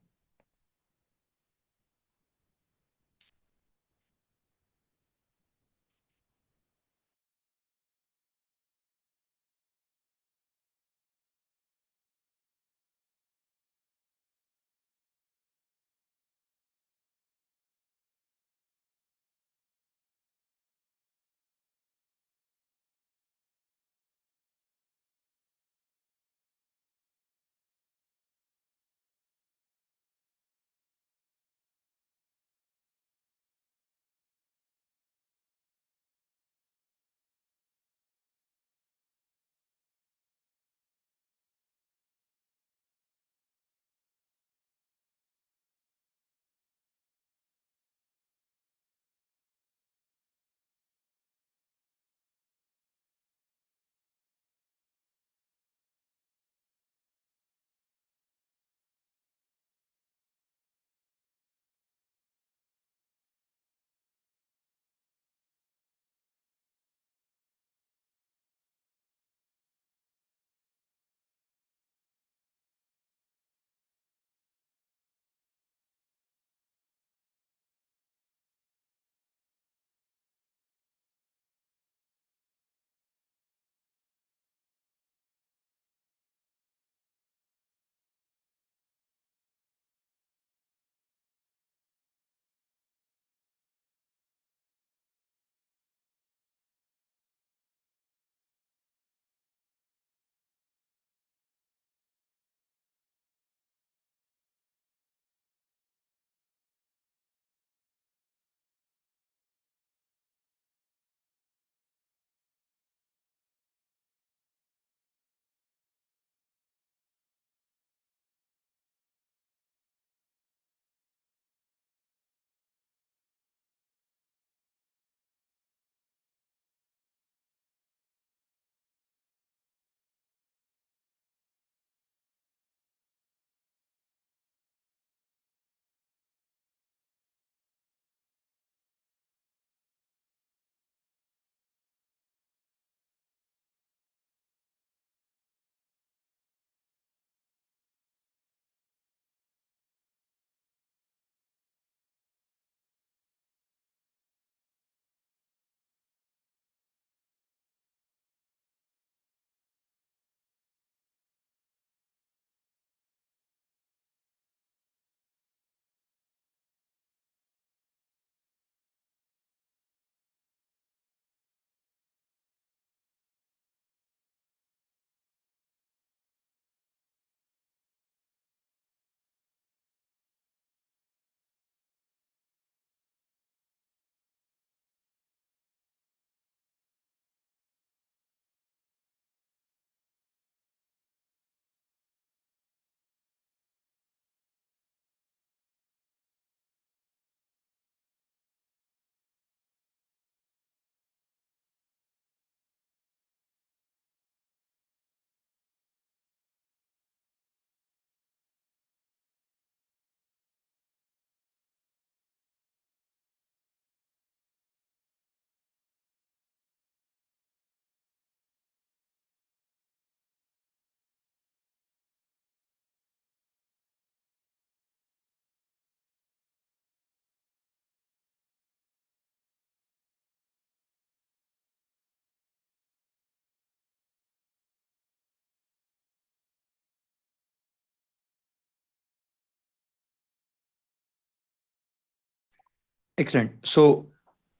Excellent. So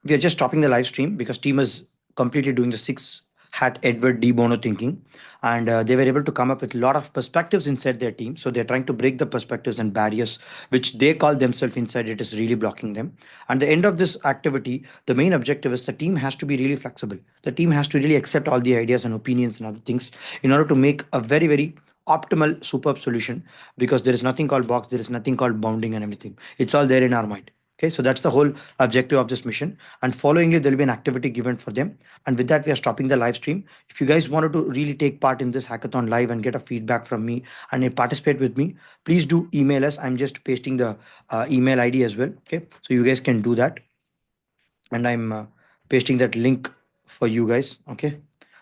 we are just stopping the live stream because team is completely doing the six hat Edward D. Bono thinking. And they were able to come up with a lot of perspectives inside their team. So they're trying to break the perspectives and barriers which they call themselves inside it is really blocking them. And the end of this activity, the main objective is the team has to be really flexible. The team has to really accept all the ideas and opinions and other things in order to make a very optimal superb solution, because there is nothing called box, there is nothing called bounding and everything. It's all there in our mind. Okay, so that's the whole objective of this mission. And followingly, there'll be an activity given for them. And with that, we are stopping the live stream. If you guys wanted to really take part in this hackathon live and get a feedback from me and participate with me, please do email us. I'm just pasting the email ID as well. Okay, so you guys can do that. And I'm pasting that link for you guys. Okay,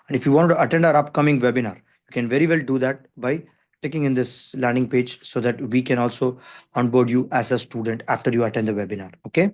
and if you want to attend our upcoming webinar, you can very well do that by clicking in this landing page so that we can also onboard you as a student after you attend the webinar. Okay.